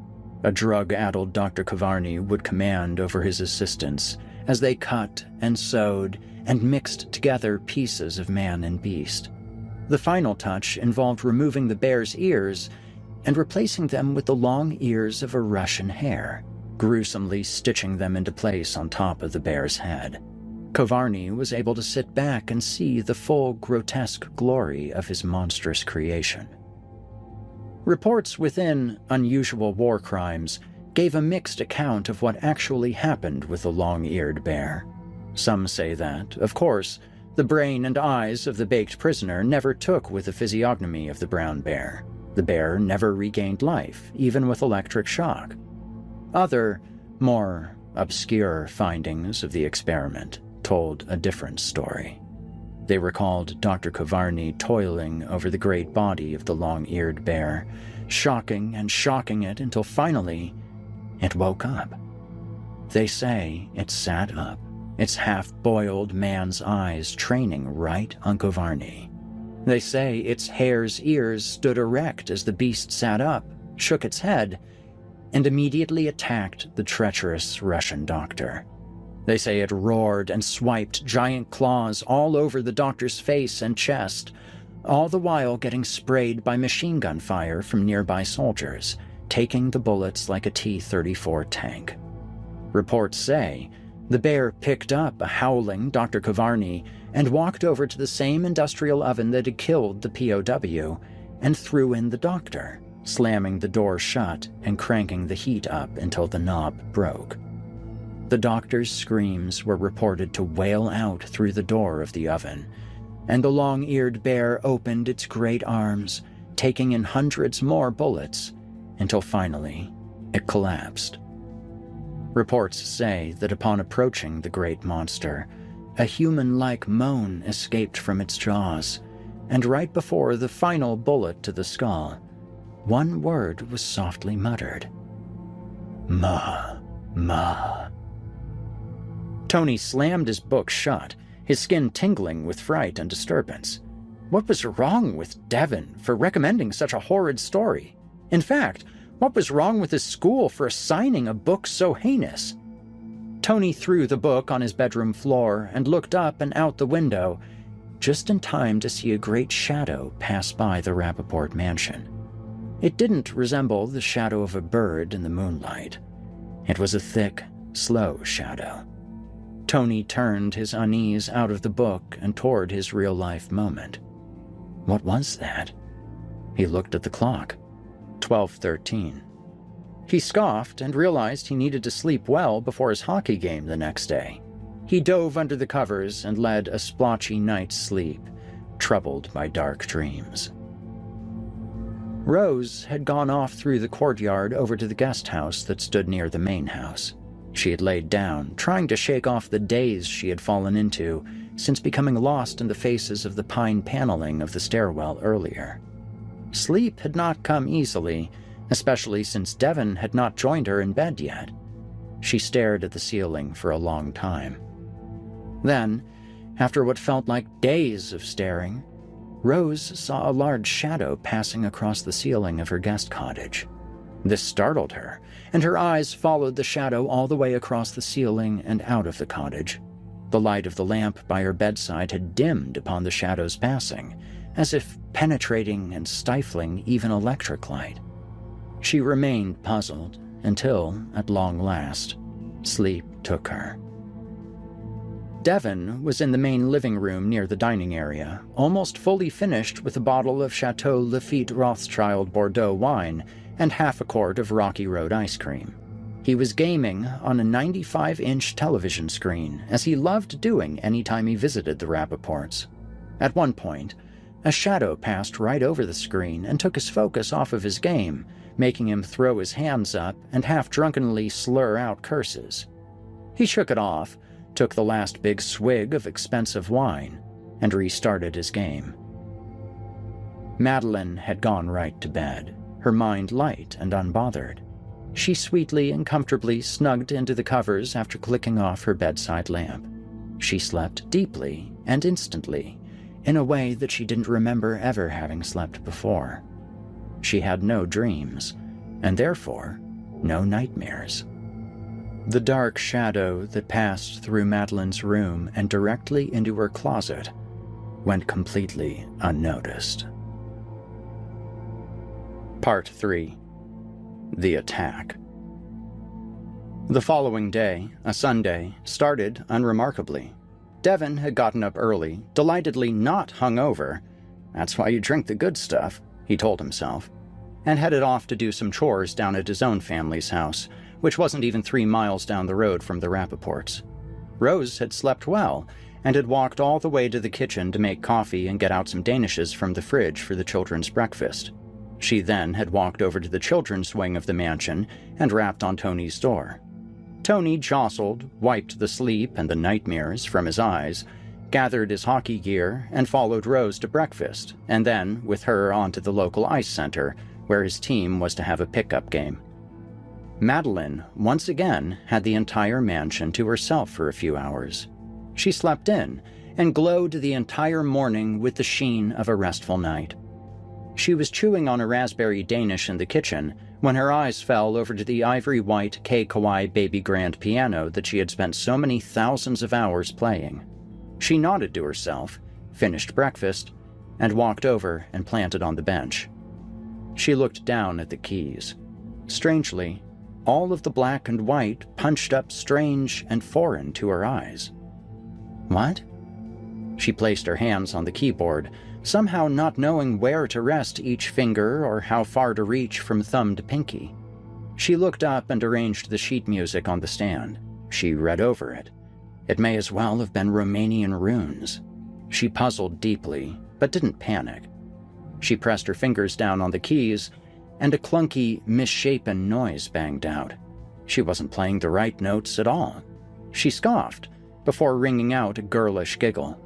a drug-addled Dr. Kovarny would command over his assistants as they cut and sewed and mixed together pieces of man and beast. The final touch involved removing the bear's ears and replacing them with the long ears of a Russian hare, gruesomely stitching them into place on top of the bear's head. Kovarny was able to sit back and see the full grotesque glory of his monstrous creation. Reports within Unusual War Crimes gave a mixed account of what actually happened with the long-eared bear. Some say that, of course, The brain and eyes of the baked prisoner never took with the physiognomy of the brown bear. The bear never regained life, even with electric shock. Other, more obscure findings of the experiment told a different story. They recalled Dr. Kovarny toiling over the great body of the long-eared bear, shocking and shocking it until finally it woke up. They say it sat up, its half-boiled man's eyes training right on Kovarny. They say its hare's ears stood erect as the beast sat up, shook its head, and immediately attacked the treacherous Russian doctor. They say it roared and swiped giant claws all over the doctor's face and chest, all the while getting sprayed by machine gun fire from nearby soldiers, taking the bullets like a T-34 tank. Reports say the bear picked up a howling Dr. Kovarny and walked over to the same industrial oven that had killed the POW and threw in the doctor, slamming the door shut and cranking the heat up until the knob broke. The doctor's screams were reported to wail out through the door of the oven, and the long-eared bear opened its great arms, taking in hundreds more bullets, until finally it collapsed. Reports say that upon approaching the great monster, a human-like moan escaped from its jaws, and right before the final bullet to the skull, one word was softly muttered. "Ma, ma." Tony slammed his book shut, his skin tingling with fright and disturbance. What was wrong with Devon for recommending such a horrid story? In fact, what was wrong with his school for assigning a book so heinous? Tony threw the book on his bedroom floor and looked up and out the window, just in time to see a great shadow pass by the Rappaport mansion. It didn't resemble the shadow of a bird in the moonlight. It was a thick, slow shadow. Tony turned his unease out of the book and toward his real-life moment. What was that? He looked at the clock. 12:13. He scoffed and realized he needed to sleep well before his hockey game the next day. He dove under the covers and led a splotchy night's sleep, troubled by dark dreams. Rose had gone off through the courtyard over to the guest house that stood near the main house. She had laid down, trying to shake off the daze she had fallen into since becoming lost in the faces of the pine paneling of the stairwell earlier. Sleep had not come easily, especially since Devon had not joined her in bed yet. She stared at the ceiling for a long time. Then, after what felt like days of staring, Rose saw a large shadow passing across the ceiling of her guest cottage. This startled her, and her eyes followed the shadow all the way across the ceiling and out of the cottage. The light of the lamp by her bedside had dimmed upon the shadow's passing, as if penetrating and stifling even electric light. She remained puzzled until, at long last, sleep took her. Devon was in the main living room near the dining area, almost fully finished with a bottle of Chateau Lafite Rothschild Bordeaux wine and half a quart of Rocky Road ice cream. He was gaming on a 95-inch television screen, as he loved doing any time he visited the Rappaports. At one point, a shadow passed right over the screen and took his focus off of his game, making him throw his hands up and half-drunkenly slur out curses. He shook it off, took the last big swig of expensive wine, and restarted his game. Madeline had gone right to bed, her mind light and unbothered. She sweetly and comfortably snugged into the covers after clicking off her bedside lamp. She slept deeply and instantly, in a way that she didn't remember ever having slept before. She had no dreams, and therefore no nightmares. The dark shadow that passed through Madeline's room and directly into her closet went completely unnoticed. Part 3. The Attack. The following day, a Sunday, started unremarkably. Devon had gotten up early, delightedly not hungover. That's why you drink the good stuff, he told himself, and headed off to do some chores down at his own family's house, which wasn't even 3 miles down the road from the Rappaports. Rose had slept well, and had walked all the way to the kitchen to make coffee and get out some danishes from the fridge for the children's breakfast. She then had walked over to the children's wing of the mansion and rapped on Tony's door. Tony jostled, wiped the sleep and the nightmares from his eyes, gathered his hockey gear, and followed Rose to breakfast, and then, with her, onto the local ice center, where his team was to have a pickup game. Madeline, once again, had the entire mansion to herself for a few hours. She slept in and glowed the entire morning with the sheen of a restful night. She was chewing on a raspberry Danish in the kitchen when her eyes fell over to the ivory-white K-Kawaii baby grand piano that she had spent so many thousands of hours playing. She nodded to herself, finished breakfast, and walked over and planted on the bench. She looked down at the keys. Strangely, all of the black and white punched up strange and foreign to her eyes. What? She placed her hands on the keyboard, somehow not knowing where to rest each finger or how far to reach from thumb to pinky. She looked up and arranged the sheet music on the stand. She read over it. It may as well have been Romanian runes. She puzzled deeply, but didn't panic. She pressed her fingers down on the keys, and a clunky, misshapen noise banged out. She wasn't playing the right notes at all. She scoffed, before ringing out a girlish giggle.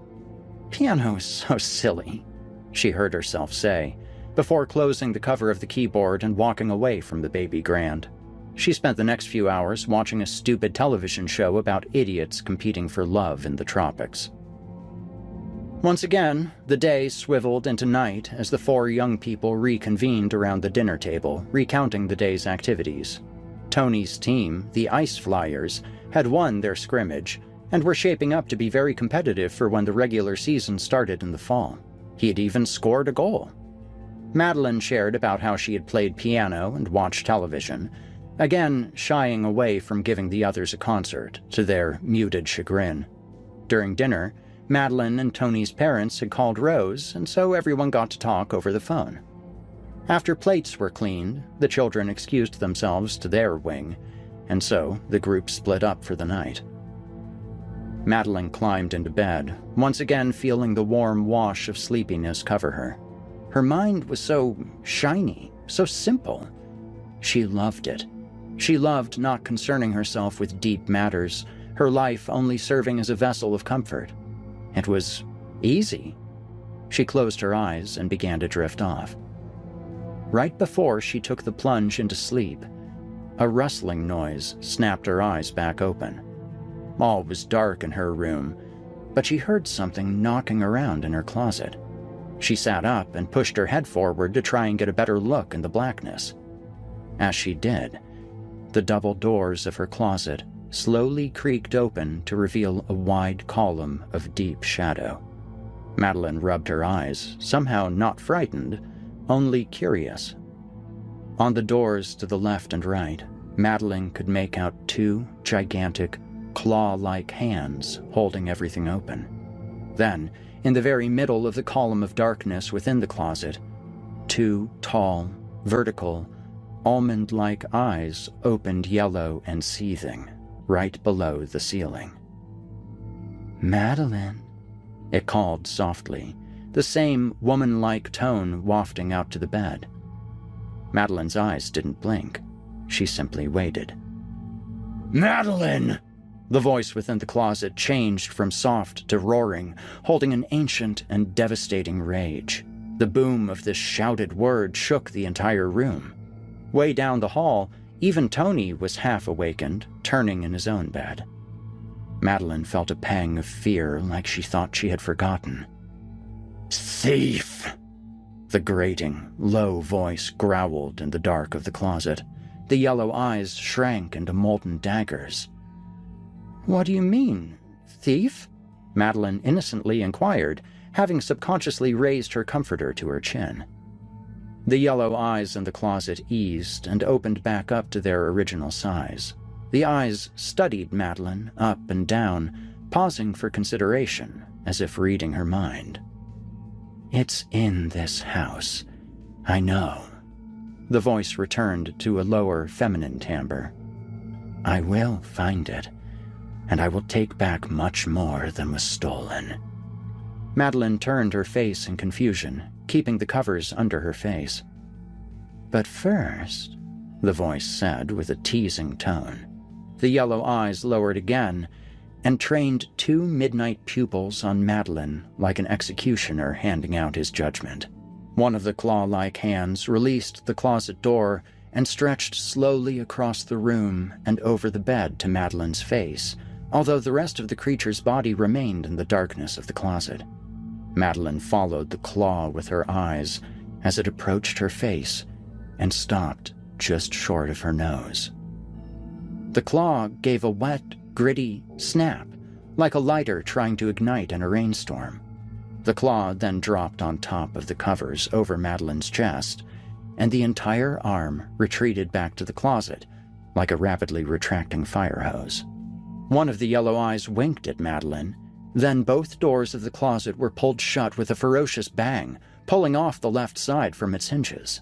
"Piano is so silly," she heard herself say, before closing the cover of the keyboard and walking away from the baby grand. She spent the next few hours watching a stupid television show about idiots competing for love in the tropics. Once again, the day swiveled into night as the four young people reconvened around the dinner table, recounting the day's activities. Tony's team, the Ice Flyers, had won their scrimmage and were shaping up to be very competitive for when the regular season started in the fall. He had even scored a goal. Madeline shared about how she had played piano and watched television, again shying away from giving the others a concert, to their muted chagrin. During dinner, Madeline and Tony's parents had called Rose, and so everyone got to talk over the phone. After plates were cleaned, the children excused themselves to their wing, and so the group split up for the night. Madeline climbed into bed, once again feeling the warm wash of sleepiness cover her. Her mind was so shiny, so simple. She loved it. She loved not concerning herself with deep matters, her life only serving as a vessel of comfort. It was easy. She closed her eyes and began to drift off. Right before she took the plunge into sleep, a rustling noise snapped her eyes back open. All was dark in her room, but she heard something knocking around in her closet. She sat up and pushed her head forward to try and get a better look in the blackness. As she did, the double doors of her closet slowly creaked open to reveal a wide column of deep shadow. Madeline rubbed her eyes, somehow not frightened, only curious. On the doors to the left and right, Madeline could make out two gigantic, claw-like hands holding everything open. Then, in the very middle of the column of darkness within the closet, two tall, vertical, almond-like eyes opened yellow and seething, right below the ceiling. "Madeline," it called softly, the same woman-like tone wafting out to the bed. Madeline's eyes didn't blink. She simply waited. "Madeline!" The voice within the closet changed from soft to roaring, holding an ancient and devastating rage. The boom of this shouted word shook the entire room. Way down the hall, even Tony was half awakened, turning in his own bed. Madeline felt a pang of fear, like she thought she had forgotten. "Thief!" The grating, low voice growled in the dark of the closet. The yellow eyes shrank into molten daggers. "What do you mean, thief?" Madeline innocently inquired, having subconsciously raised her comforter to her chin. The yellow eyes in the closet eased and opened back up to their original size. The eyes studied Madeline up and down, pausing for consideration, as if reading her mind. "It's in this house. I know." The voice returned to a lower feminine timbre. "I will find it, and I will take back much more than was stolen." Madeline turned her face in confusion, keeping the covers under her face. "But first," the voice said with a teasing tone. The yellow eyes lowered again and trained 2 midnight pupils on Madeline like an executioner handing out his judgment. One of the claw-like hands released the closet door and stretched slowly across the room and over the bed to Madeline's face, although the rest of the creature's body remained in the darkness of the closet. Madeline followed the claw with her eyes as it approached her face and stopped just short of her nose. The claw gave a wet, gritty snap, like a lighter trying to ignite in a rainstorm. The claw then dropped on top of the covers over Madeline's chest, and the entire arm retreated back to the closet, like a rapidly retracting fire hose. One of the yellow eyes winked at Madeline, then both doors of the closet were pulled shut with a ferocious bang, pulling off the left side from its hinges.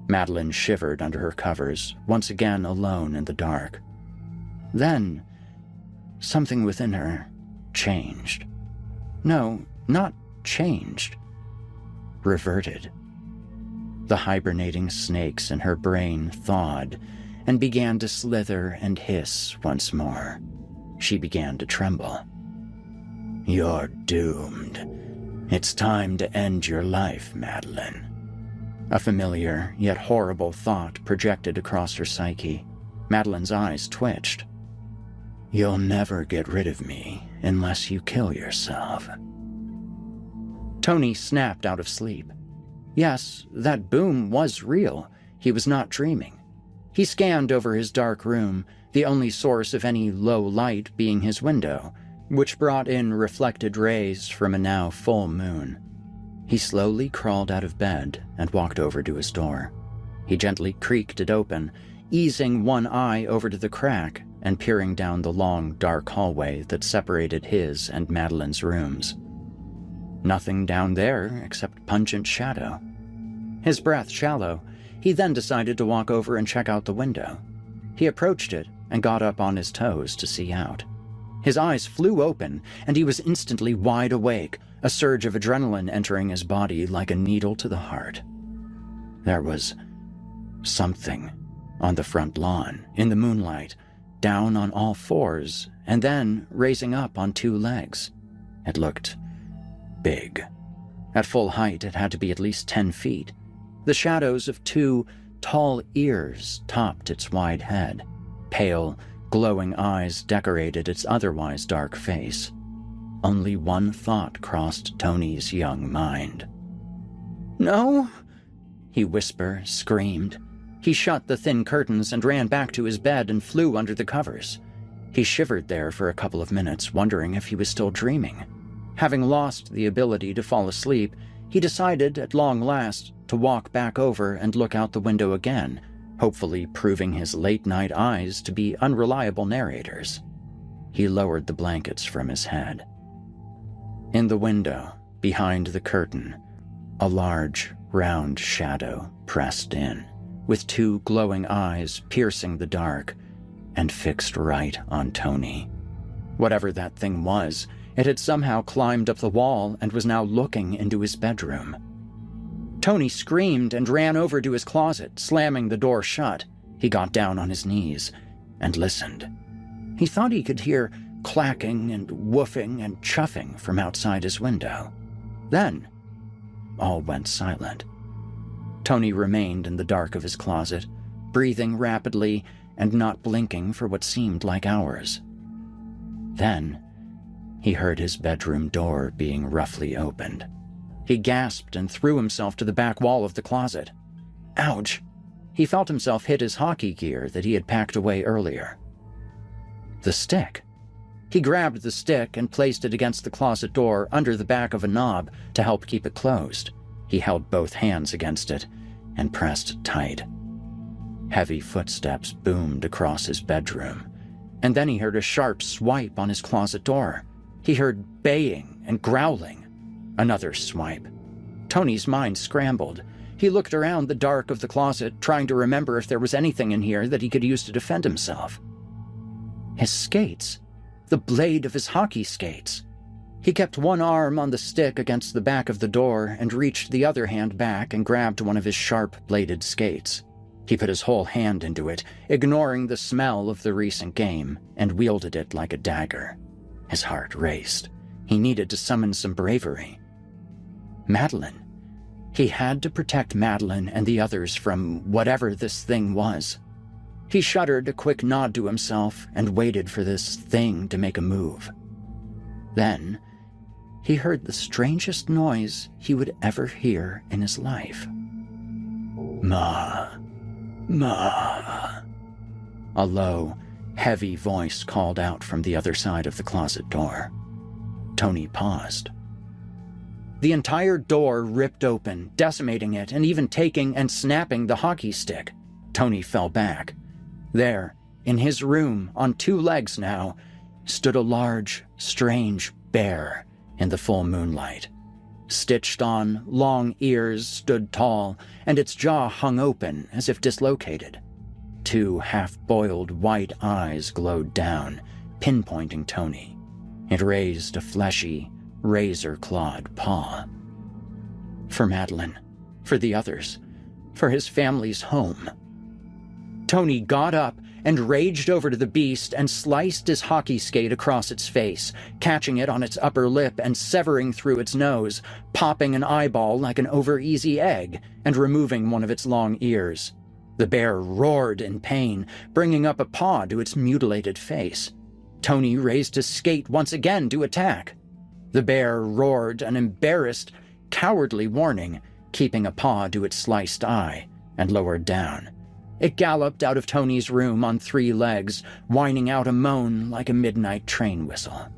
Madeline shivered under her covers, once again alone in the dark. Then, something within her changed. No, not changed. Reverted. The hibernating snakes in her brain thawed and began to slither and hiss once more. She began to tremble. "You're doomed. It's time to end your life, Madeline." A familiar, yet horrible thought projected across her psyche. Madeline's eyes twitched. "You'll never get rid of me unless you kill yourself." Tony snapped out of sleep. Yes, that boom was real. He was not dreaming. He scanned over his dark room, the only source of any low light being his window, which brought in reflected rays from a now full moon. He slowly crawled out of bed and walked over to his door. He gently creaked it open, easing one eye over to the crack and peering down the long, dark hallway that separated his and Madeline's rooms. Nothing down there except pungent shadow. His breath shallow, he then decided to walk over and check out the window. He approached it and got up on his toes to see out. His eyes flew open, and he was instantly wide awake, a surge of adrenaline entering his body like a needle to the heart. There was something on the front lawn, in the moonlight, down on all fours, and then raising up on 2 legs. It looked big. At full height, it had to be at least 10 feet. The shadows of 2 tall ears topped its wide head. Pale, glowing eyes decorated its otherwise dark face. Only one thought crossed Tony's young mind. "No!" he whispered, screamed. He shut the thin curtains and ran back to his bed and flew under the covers. He shivered there for a couple of minutes, wondering if he was still dreaming. Having lost the ability to fall asleep, he decided, at long last, to walk back over and look out the window again, hopefully proving his late-night eyes to be unreliable narrators. He lowered the blankets from his head. In the window, behind the curtain, a large, round shadow pressed in, with 2 glowing eyes piercing the dark and fixed right on Tony. Whatever that thing was, it had somehow climbed up the wall and was now looking into his bedroom. Tony screamed and ran over to his closet, slamming the door shut. He got down on his knees and listened. He thought he could hear clacking and woofing and chuffing from outside his window. Then, all went silent. Tony remained in the dark of his closet, breathing rapidly and not blinking for what seemed like hours. Then, he heard his bedroom door being roughly opened. He gasped and threw himself to the back wall of the closet. Ouch! He felt himself hit his hockey gear that he had packed away earlier. The stick. He grabbed the stick and placed it against the closet door under the back of a knob to help keep it closed. He held both hands against it and pressed tight. Heavy footsteps boomed across his bedroom, and then he heard a sharp swipe on his closet door. He heard baying and growling. Another swipe. Tony's mind scrambled. He looked around the dark of the closet, trying to remember if there was anything in here that he could use to defend himself. His skates. the blade of his hockey skates. He kept one arm on the stick against the back of the door and reached the other hand back and grabbed one of his sharp-bladed skates. He put his whole hand into it, ignoring the smell of the recent game, and wielded it like a dagger. His heart raced. He needed to summon some bravery. Madeline. He had to protect Madeline and the others from whatever this thing was. He shuddered a quick nod to himself and waited for this thing to make a move. Then, he heard the strangest noise he would ever hear in his life. Ma. Ma. A low, heavy voice called out from the other side of the closet door. Tony paused. The entire door ripped open, decimating it and even taking and snapping the hockey stick. Tony fell back. There, in his room, on two legs now, stood a large, strange bear in the full moonlight. Stitched on, long ears stood tall, and its jaw hung open as if dislocated. Two half-boiled white eyes glowed down, pinpointing Tony. It raised a fleshy, razor-clawed paw. For Madeline, for the others, for his family's home. Tony got up and raged over to the beast and sliced his hockey skate across its face, catching it on its upper lip and severing through its nose, popping an eyeball like an over-easy egg, and removing one of its long ears. The bear roared in pain, bringing up a paw to its mutilated face. Tony raised his skate once again to attack. The bear roared an embarrassed, cowardly warning, keeping a paw to its sliced eye, and lowered down. It galloped out of Tony's room on three legs, whining out a moan like a midnight train whistle.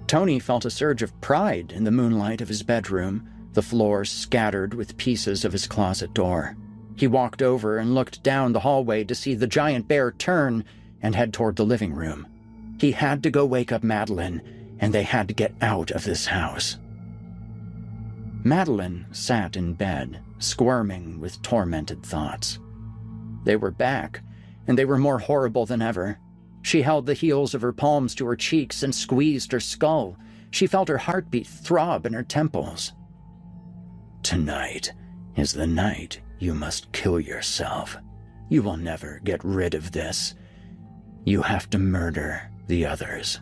Tony felt a surge of pride in the moonlight of his bedroom, the floor scattered with pieces of his closet door. He walked over and looked down the hallway to see the giant bear turn and head toward the living room. He had to go wake up Madeline, and they had to get out of this house. Madeline sat in bed, squirming with tormented thoughts. They were back, and they were more horrible than ever. She held the heels of her palms to her cheeks and squeezed her skull. She felt her heartbeat throb in her temples. Tonight is the night you must kill yourself. You will never get rid of this. You have to murder the others.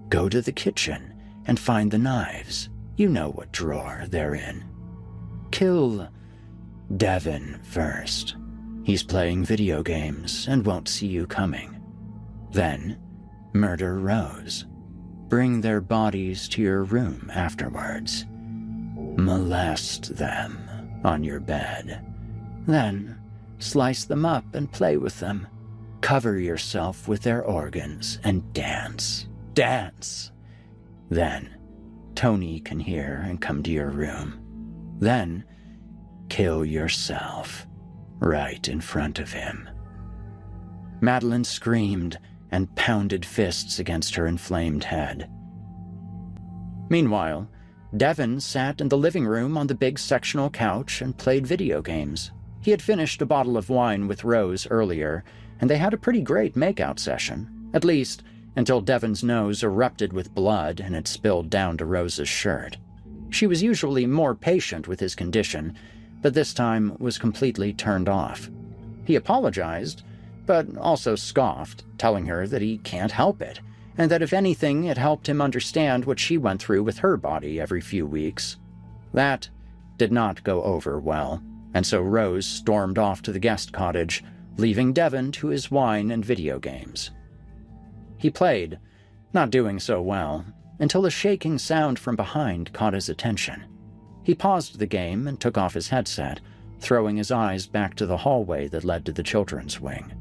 Go to the kitchen and find the knives. You know what drawer they're in. Kill Devin first. He's playing video games and won't see you coming. Then, murder Rose. Bring their bodies to your room afterwards. Molest them on your bed. Then, slice them up and play with them. Cover yourself with their organs and dance. Dance! Then, Tony can hear and come to your room. Then, kill yourself. Right in front of him. Madeline screamed and pounded fists against her inflamed head. Meanwhile, Devin sat in the living room on the big sectional couch and played video games. He had finished a bottle of wine with Rose earlier, and they had a pretty great makeout session, at least until Devin's nose erupted with blood and it spilled down to Rose's shirt. She was usually more patient with his condition, but this time was completely turned off. He apologized, but also scoffed, telling her that he can't help it, and that if anything, it helped him understand what she went through with her body every few weeks. That did not go over well, and so Rose stormed off to the guest cottage, leaving Devin to his wine and video games. He played, not doing so well, until a shaking sound from behind caught his attention. He paused the game and took off his headset, throwing his eyes back to the hallway that led to the children's wing.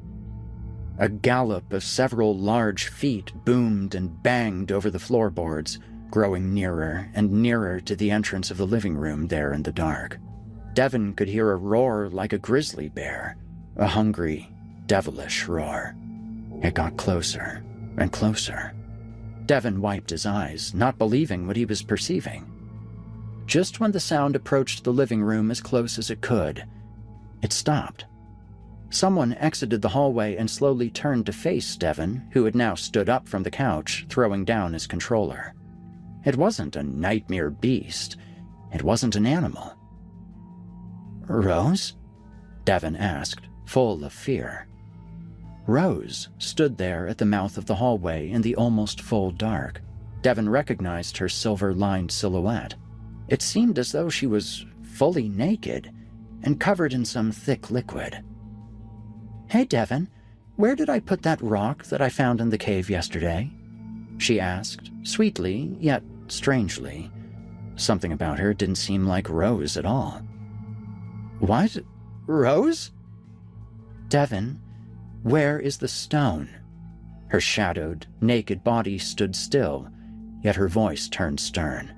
A gallop of several large feet boomed and banged over the floorboards, growing nearer and nearer to the entrance of the living room there in the dark. Devin could hear a roar like a grizzly bear, a hungry, devilish roar. It got closer and closer. Devin wiped his eyes, not believing what he was perceiving. Just when the sound approached the living room as close as it could, it stopped. Someone exited the hallway and slowly turned to face Devon, who had now stood up from the couch, throwing down his controller. It wasn't a nightmare beast. It wasn't an animal. "Rose?" Devon asked, full of fear. Rose stood there at the mouth of the hallway in the almost full dark. Devon recognized her silver-lined silhouette. It seemed as though she was fully naked and covered in some thick liquid. "Hey, Devon, where did I put that rock that I found in the cave yesterday?" she asked, sweetly, yet strangely. Something about her didn't seem like Rose at all. "What? Rose?" "Devon, where is the stone?" Her shadowed, naked body stood still, yet her voice turned stern.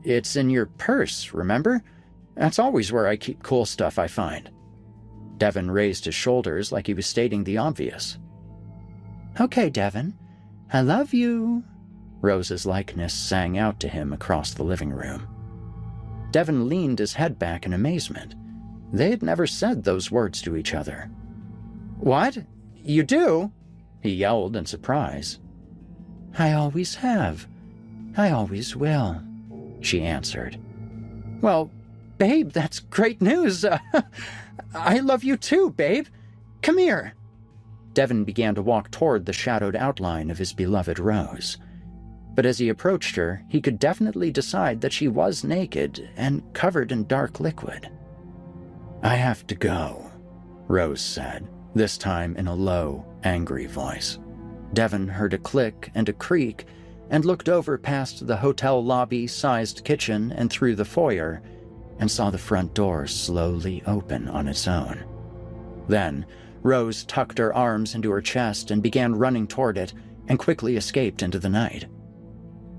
It's in your purse, remember? That's always where I keep cool stuff I find." Devon raised his shoulders like he was stating the obvious. "Okay, Devon, I love you," Rose's likeness sang out to him across the living room. Devon leaned his head back in amazement. They had never said those words to each other. "What? You do?" he yelled in surprise. "I always have. I always will," she answered. "Well, babe, that's great news. I love you too, babe. Come here." Devon began to walk toward the shadowed outline of his beloved Rose. But as he approached her, he could definitely decide that she was naked and covered in dark liquid. "I have to go," Rose said, this time in a low, angry voice. Devon heard a click and a creak and looked over past the hotel lobby-sized kitchen and through the foyer and saw the front door slowly open on its own. Then, Rose tucked her arms into her chest and began running toward it and quickly escaped into the night.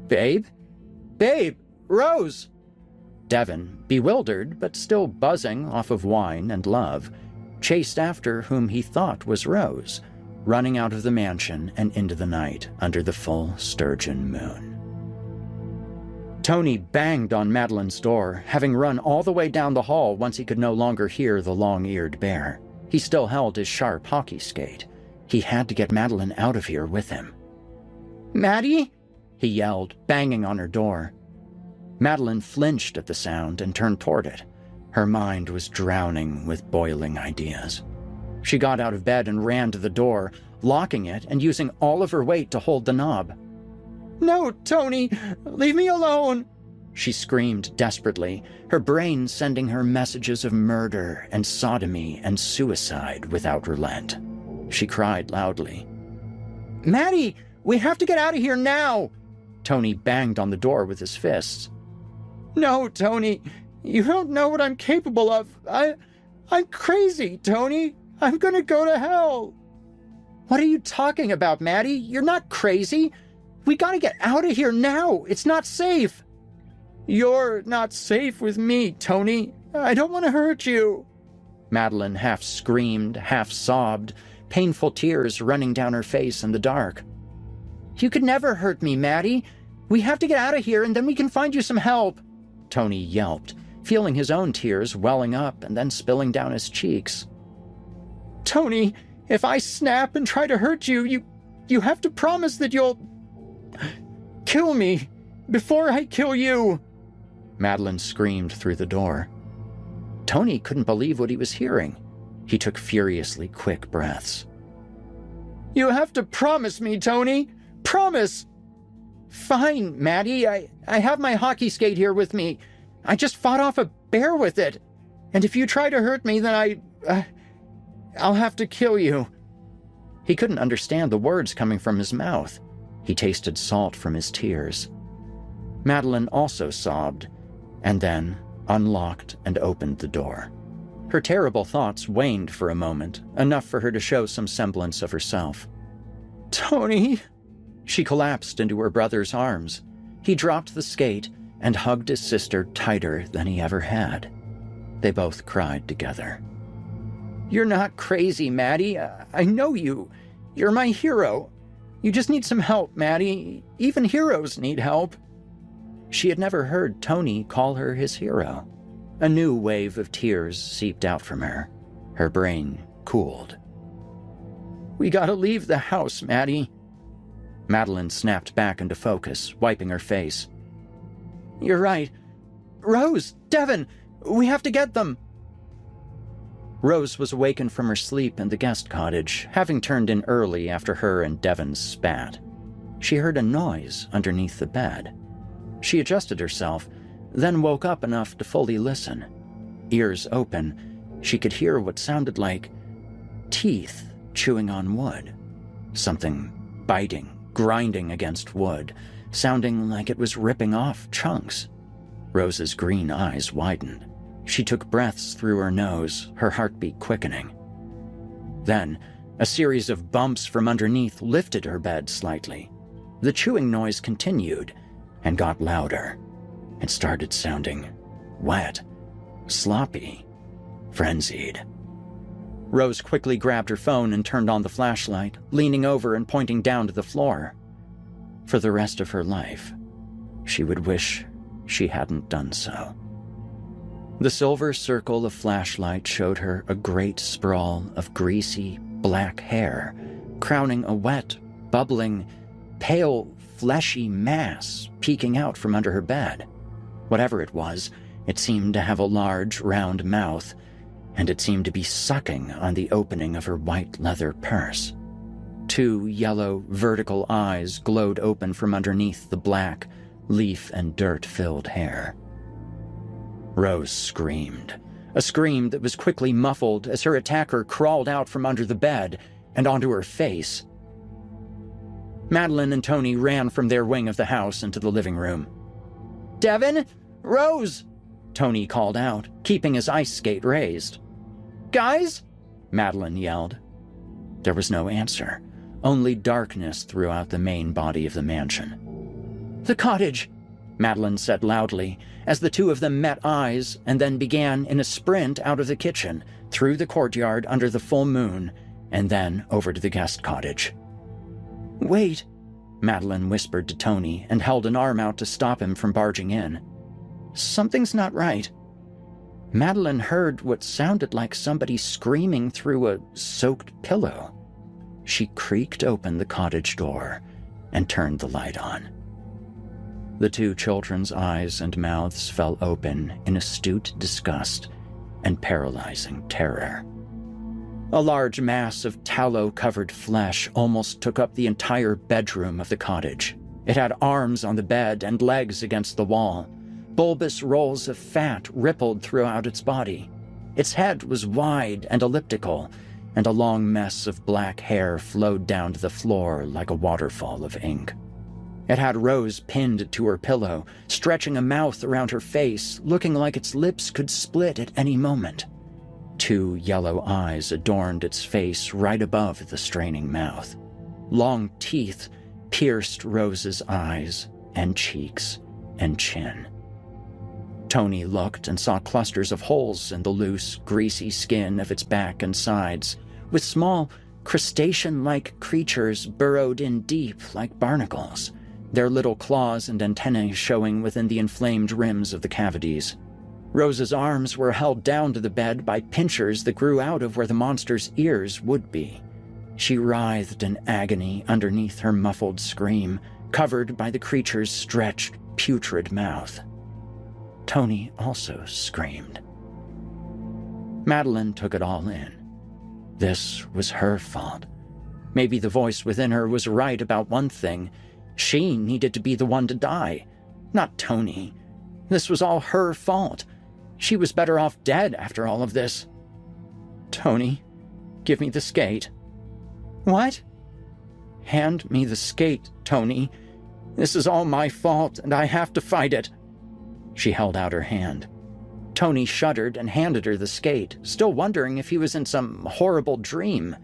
"Babe? Babe! Rose!" Devon, bewildered but still buzzing off of wine and love, chased after whom he thought was Rose, running out of the mansion and into the night under the full sturgeon moon. Tony banged on Madeline's door, having run all the way down the hall once he could no longer hear the long-eared bear. He still held his sharp hockey skate. He had to get Madeline out of here with him. "Maddie?" he yelled, banging on her door. Madeline flinched at the sound and turned toward it. Her mind was drowning with boiling ideas. She got out of bed and ran to the door, locking it and using all of her weight to hold the knob. "No, Tony! Leave me alone!" she screamed desperately, her brain sending her messages of murder and sodomy and suicide without relent. She cried loudly. "Maddie, we have to get out of here now!" Tony banged on the door with his fists. "No, Tony, you don't know what I'm capable of. I'm crazy, Tony. I'm gonna go to hell." "What are you talking about, Maddie? You're not crazy. We gotta get out of here now. It's not safe." "You're not safe with me, Tony. I don't want to hurt you." Madeline half screamed, half sobbed, painful tears running down her face in the dark. "You could never hurt me, Maddie. We have to get out of here and then we can find you some help," Tony yelped, feeling his own tears welling up and then spilling down his cheeks. "Tony, if I snap and try to hurt you, you have to promise that you'll kill me before I kill you," Madeline screamed through the door. Tony couldn't believe what he was hearing. He took furiously quick breaths. "You have to promise me, Tony. Promise!" "Fine, Maddie. I have my hockey skate here with me. I just fought off a bear with it. And if you try to hurt me, then I'll have to kill you." He couldn't understand the words coming from his mouth. He tasted salt from his tears. Madeline also sobbed, and then unlocked and opened the door. Her terrible thoughts waned for a moment, enough for her to show some semblance of herself. "Tony!" She collapsed into her brother's arms. He dropped the skate and hugged his sister tighter than he ever had. They both cried together. "You're not crazy, Maddie. I know you. You're my hero. You just need some help, Maddie. Even heroes need help." She had never heard Tony call her his hero. A new wave of tears seeped out from her. Her brain cooled. "We gotta leave the house, Maddie." Madeline snapped back into focus, wiping her face. "You're right. Rose! Devon! We have to get them!" Rose was awakened from her sleep in the guest cottage, having turned in early after her and Devon's spat. She heard a noise underneath the bed. She adjusted herself, then woke up enough to fully listen. Ears open, she could hear what sounded like teeth chewing on wood. Something biting, grinding against wood, sounding like it was ripping off chunks. Rose's green eyes widened. She took breaths through her nose, her heartbeat quickening. Then, a series of bumps from underneath lifted her bed slightly. The chewing noise continued and got louder. It started sounding wet, sloppy, frenzied. Rose quickly grabbed her phone and turned on the flashlight, leaning over and pointing down to the floor. For the rest of her life, she would wish she hadn't done so. The silver circle of flashlight showed her a great sprawl of greasy, black hair, crowning a wet, bubbling, pale, fleshy mass peeking out from under her bed. Whatever it was, it seemed to have a large, round mouth, and it seemed to be sucking on the opening of her white leather purse. Two yellow, vertical eyes glowed open from underneath the black, leaf and dirt-filled hair. Rose screamed, a scream that was quickly muffled as her attacker crawled out from under the bed and onto her face. Madeline and Tony ran from their wing of the house into the living room. "Devon! Rose!" Tony called out, keeping his ice skate raised. "Guys!" Madeline yelled. There was no answer, only darkness throughout the main body of the mansion. "The cottage!" Madeline said loudly, as the two of them met eyes and then began in a sprint out of the kitchen, through the courtyard under the full moon, and then over to the guest cottage. "Wait," Madeline whispered to Tony and held an arm out to stop him from barging in. "Something's not right." Madeline heard what sounded like somebody screaming through a soaked pillow. She creaked open the cottage door and turned the light on. The two children's eyes and mouths fell open in astute disgust and paralyzing terror. A large mass of tallow-covered flesh almost took up the entire bedroom of the cottage. It had arms on the bed and legs against the wall. Bulbous rolls of fat rippled throughout its body. Its head was wide and elliptical, and a long mess of black hair flowed down to the floor like a waterfall of ink. It had Rose pinned to her pillow, stretching a mouth around her face, looking like its lips could split at any moment. Two yellow eyes adorned its face right above the straining mouth. Long teeth pierced Rose's eyes and cheeks and chin. Tony looked and saw clusters of holes in the loose, greasy skin of its back and sides, with small, crustacean-like creatures burrowed in deep like barnacles, their little claws and antennae showing within the inflamed rims of the cavities. Rose's arms were held down to the bed by pinchers that grew out of where the monster's ears would be. She writhed in agony underneath her muffled scream, covered by the creature's stretched, putrid mouth. Tony also screamed. Madeline took it all in. This was her fault. Maybe the voice within her was right about one thing. She needed to be the one to die, not Tony. This was all her fault. She was better off dead after all of this. "Tony, give me the skate." "What?" "Hand me the skate, Tony. This is all my fault, and I have to fight it." She held out her hand. Tony shuddered and handed her the skate, still wondering if he was in some horrible dream.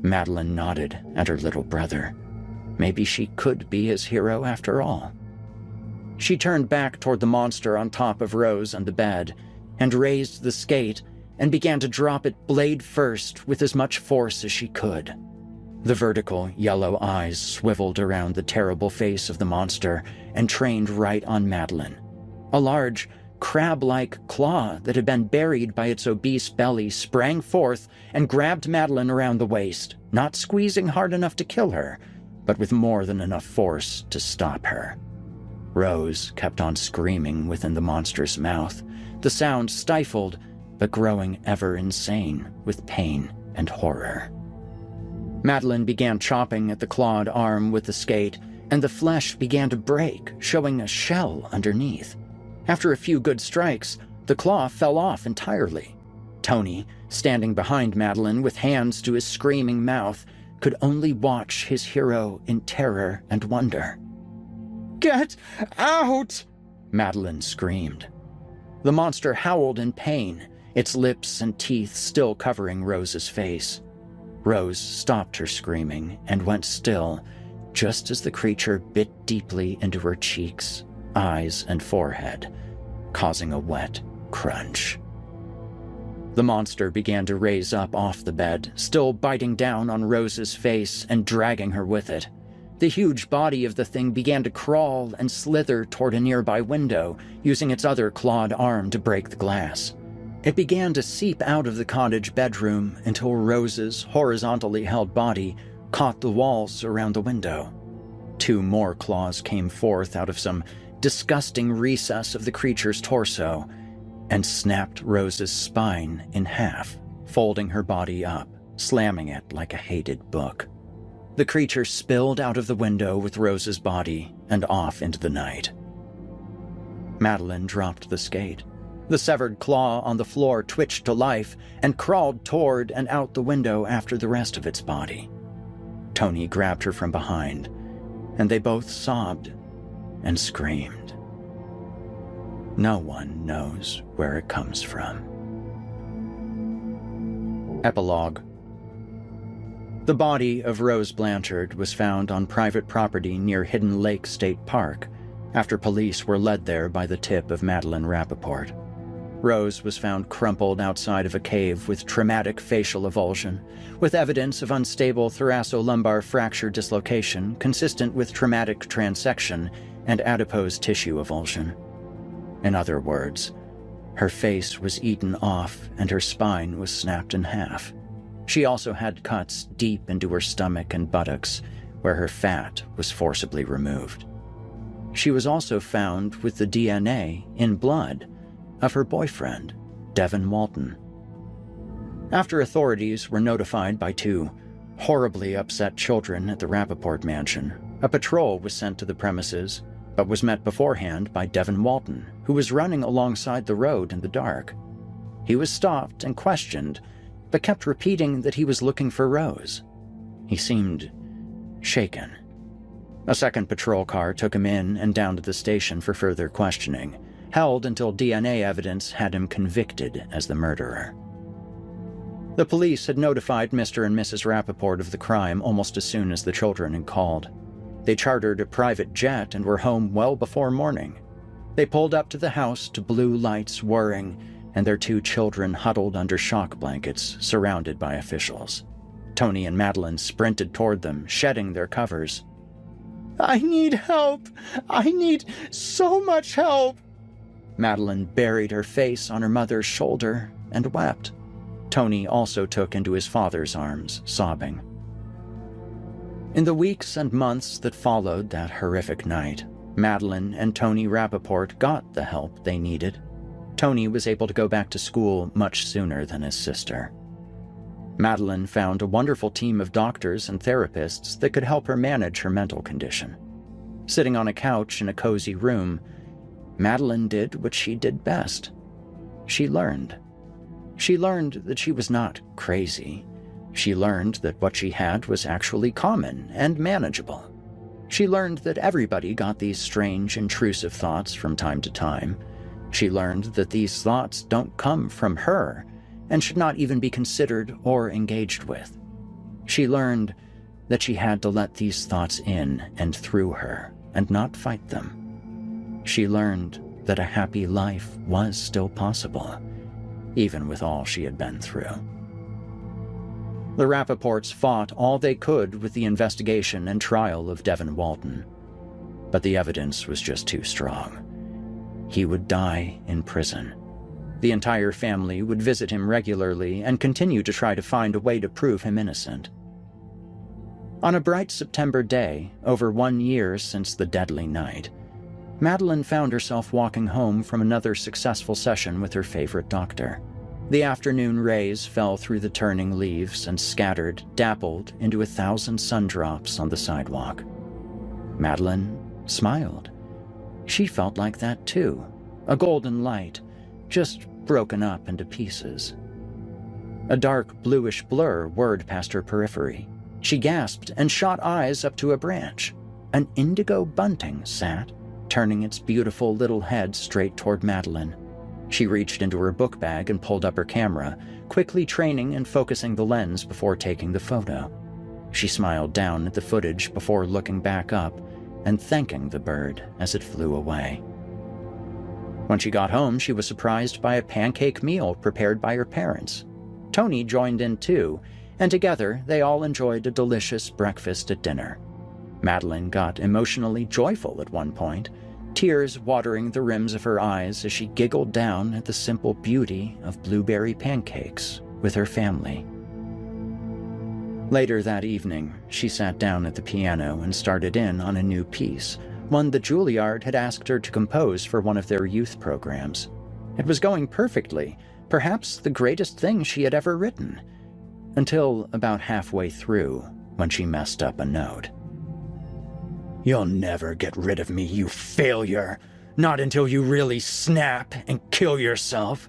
Madeline nodded at her little brother. Maybe she could be his hero after all. She turned back toward the monster on top of Rose and the bed, and raised the skate and began to drop it blade first with as much force as she could. The vertical yellow eyes swiveled around the terrible face of the monster and trained right on Madeline. A large, crab-like claw that had been buried by its obese belly sprang forth and grabbed Madeline around the waist, not squeezing hard enough to kill her, but with more than enough force to stop her. Rose kept on screaming within the monster's mouth, the sound stifled, but growing ever insane with pain and horror. Madeline began chopping at the clawed arm with the skate, and the flesh began to break, showing a shell underneath. After a few good strikes, the claw fell off entirely. Tony, standing behind Madeline with hands to his screaming mouth, could only watch his hero in terror and wonder. "Get out!" Madeline screamed. The monster howled in pain, its lips and teeth still covering Rose's face. Rose stopped her screaming and went still, just as the creature bit deeply into her cheeks, eyes, and forehead, causing a wet crunch. The monster began to raise up off the bed, still biting down on Rose's face and dragging her with it. The huge body of the thing began to crawl and slither toward a nearby window, using its other clawed arm to break the glass. It began to seep out of the cottage bedroom until Rose's horizontally held body caught the walls around the window. 2 more claws came forth out of some disgusting recess of the creature's torso and snapped Rose's spine in half, folding her body up, slamming it like a hated book. The creature spilled out of the window with Rose's body and off into the night. Madeline dropped the skate. The severed claw on the floor twitched to life and crawled toward and out the window after the rest of its body. Tony grabbed her from behind, and they both sobbed and screamed. No one knows where it comes from. Epilogue. The body of Rose Blanchard was found on private property near Hidden Lake State Park after police were led there by the tip of Madeline Rappaport. Rose was found crumpled outside of a cave with traumatic facial avulsion, with evidence of unstable thoracolumbar fracture dislocation consistent with traumatic transection and adipose tissue avulsion. In other words, her face was eaten off and her spine was snapped in half. She also had cuts deep into her stomach and buttocks, where her fat was forcibly removed. She was also found with the DNA in blood of her boyfriend, Devin Walton. After authorities were notified by 2 horribly upset children at the Rappaport mansion, a patrol was sent to the premises, but was met beforehand by Devin Walton, who was running alongside the road in the dark. He was stopped and questioned, but kept repeating that he was looking for Rose. He seemed shaken. A second patrol car took him in and down to the station for further questioning, held until DNA evidence had him convicted as the murderer. The police had notified Mr. and Mrs. Rappaport of the crime almost as soon as the children had called. They chartered a private jet and were home well before morning. They pulled up to the house to blue lights whirring and their 2 children huddled under shock blankets, surrounded by officials. Tony and Madeline sprinted toward them, shedding their covers. "I need help! I need so much help!" Madeline buried her face on her mother's shoulder and wept. Tony also took into his father's arms, sobbing. In the weeks and months that followed that horrific night, Madeline and Tony Rappaport got the help they needed. Tony was able to go back to school much sooner than his sister. Madeline found a wonderful team of doctors and therapists that could help her manage her mental condition. Sitting on a couch in a cozy room, Madeline did what she did best. She learned. She learned that she was not crazy. She learned that what she had was actually common and manageable. She learned that everybody got these strange, intrusive thoughts from time to time. She learned that these thoughts don't come from her and should not even be considered or engaged with. She learned that she had to let these thoughts in and through her and not fight them. She learned that a happy life was still possible, even with all she had been through. The Rappaports fought all they could with the investigation and trial of Devin Walton, but the evidence was just too strong. He would die in prison. The entire family would visit him regularly and continue to try to find a way to prove him innocent. On a bright September day, over 1 year since the deadly night, Madeline found herself walking home from another successful session with her favorite doctor. The afternoon rays fell through the turning leaves and scattered, dappled into 1,000 sundrops on the sidewalk. Madeline smiled. She felt like that too, a golden light, just broken up into pieces. A dark bluish blur whirred past her periphery. She gasped and shot eyes up to a branch. An indigo bunting sat, turning its beautiful little head straight toward Madeline. She reached into her book bag and pulled up her camera, quickly training and focusing the lens before taking the photo. She smiled down at the footage before looking back up and thanking the bird as it flew away. When she got home, she was surprised by a pancake meal prepared by her parents. Tony joined in too, and together they all enjoyed a delicious breakfast at dinner. Madeline got emotionally joyful at one point, tears watering the rims of her eyes as she giggled down at the simple beauty of blueberry pancakes with her family. Later that evening, she sat down at the piano and started in on a new piece, one that Juilliard had asked her to compose for one of their youth programs. It was going perfectly, perhaps the greatest thing she had ever written, until about halfway through, when she messed up a note. "You'll never get rid of me, you failure! Not until you really snap and kill yourself!"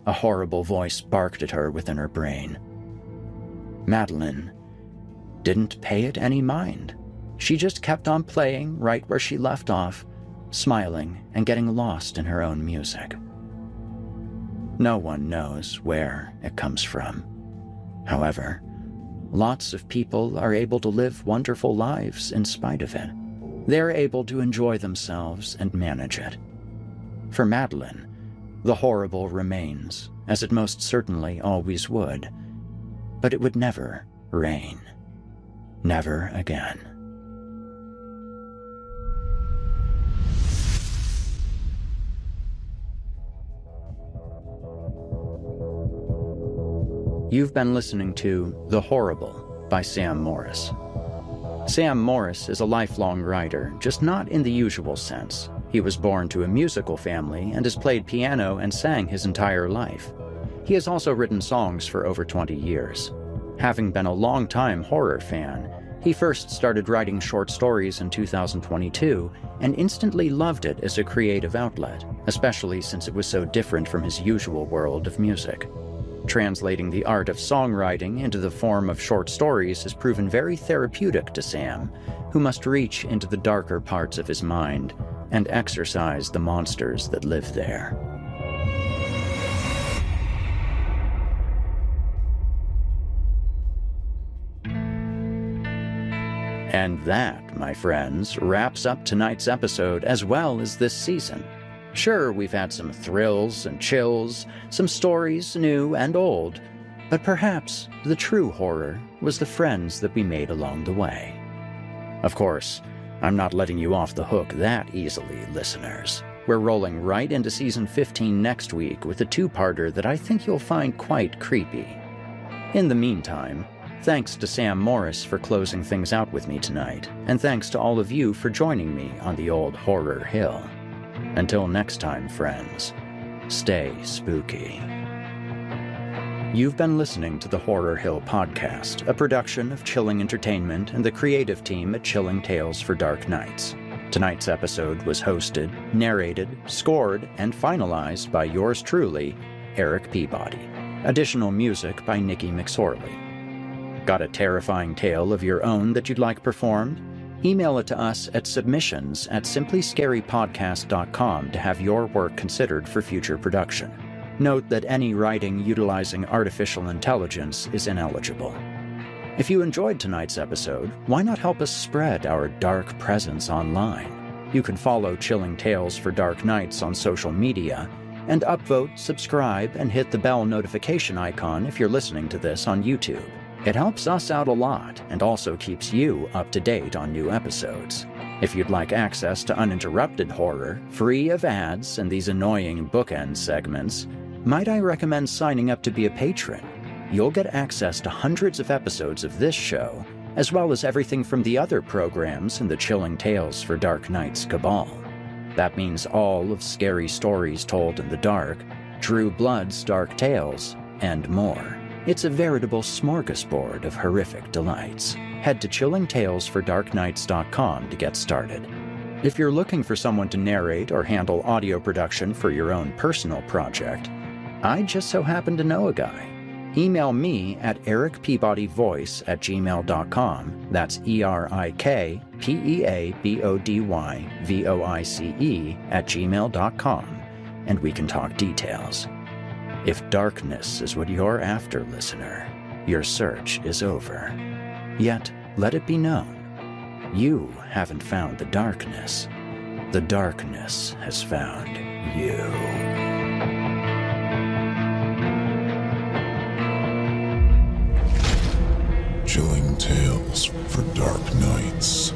A horrible voice barked at her within her brain. Madeline didn't pay it any mind. She just kept on playing right where she left off, smiling and getting lost in her own music. No one knows where it comes from. However, lots of people are able to live wonderful lives in spite of it. They're able to enjoy themselves and manage it. For Madeline, the horrible remains, as it most certainly always would, but it would never rain. Never again. You've been listening to The Horrible by Sam Morris. Sam Morris is a lifelong writer, just not in the usual sense. He was born to a musical family and has played piano and sang his entire life. He has also written songs for over 20 years. Having been a long-time horror fan, he first started writing short stories in 2022 and instantly loved it as a creative outlet, especially since it was so different from his usual world of music. Translating the art of songwriting into the form of short stories has proven very therapeutic to Sam, who must reach into the darker parts of his mind and exorcise the monsters that live there. And that, my friends, wraps up tonight's episode as well as this season. Sure, we've had some thrills and chills, some stories new and old, but perhaps the true horror was the friends that we made along the way. Of course, I'm not letting you off the hook that easily, listeners. We're rolling right into Season 15 next week with a two-parter that I think you'll find quite creepy. In the meantime, thanks to Sam Morris for closing things out with me tonight, and thanks to all of you for joining me on the old Horror Hill. Until next time, friends, stay spooky. You've been listening to the Horror Hill Podcast, a production of Chilling Entertainment and the creative team at Chilling Tales for Dark Nights. Tonight's episode was hosted, narrated, scored, and finalized by yours truly, Eric Peabody. Additional music by Nikki McSorley. Got a terrifying tale of your own that you'd like performed? Email it to us at submissions@simplyscarypodcast.com to have your work considered for future production. Note that any writing utilizing artificial intelligence is ineligible. If you enjoyed tonight's episode, why not help us spread our dark presence online? You can follow Chilling Tales for Dark Nights on social media, and upvote, subscribe, and hit the bell notification icon if you're listening to this on YouTube. It helps us out a lot and also keeps you up to date on new episodes. If you'd like access to uninterrupted horror, free of ads and these annoying bookend segments, might I recommend signing up to be a patron? You'll get access to hundreds of episodes of this show, as well as everything from the other programs in the Chilling Tales for Dark Nights cabal. That means all of Scary Stories Told in the Dark, Drew Blood's Dark Tales, and more. It's a veritable smorgasbord of horrific delights. Head to chillingtalesfordarknights.com to get started. If you're looking for someone to narrate or handle audio production for your own personal project, I just so happen to know a guy. Email me at ericpeabodyvoice@gmail.com. That's ErikPeabodyvoice@gmail.com, and we can talk details. If darkness is what you're after, listener, your search is over. Yet, let it be known, you haven't found the darkness. The darkness has found you. Chilling Tales for Dark Nights.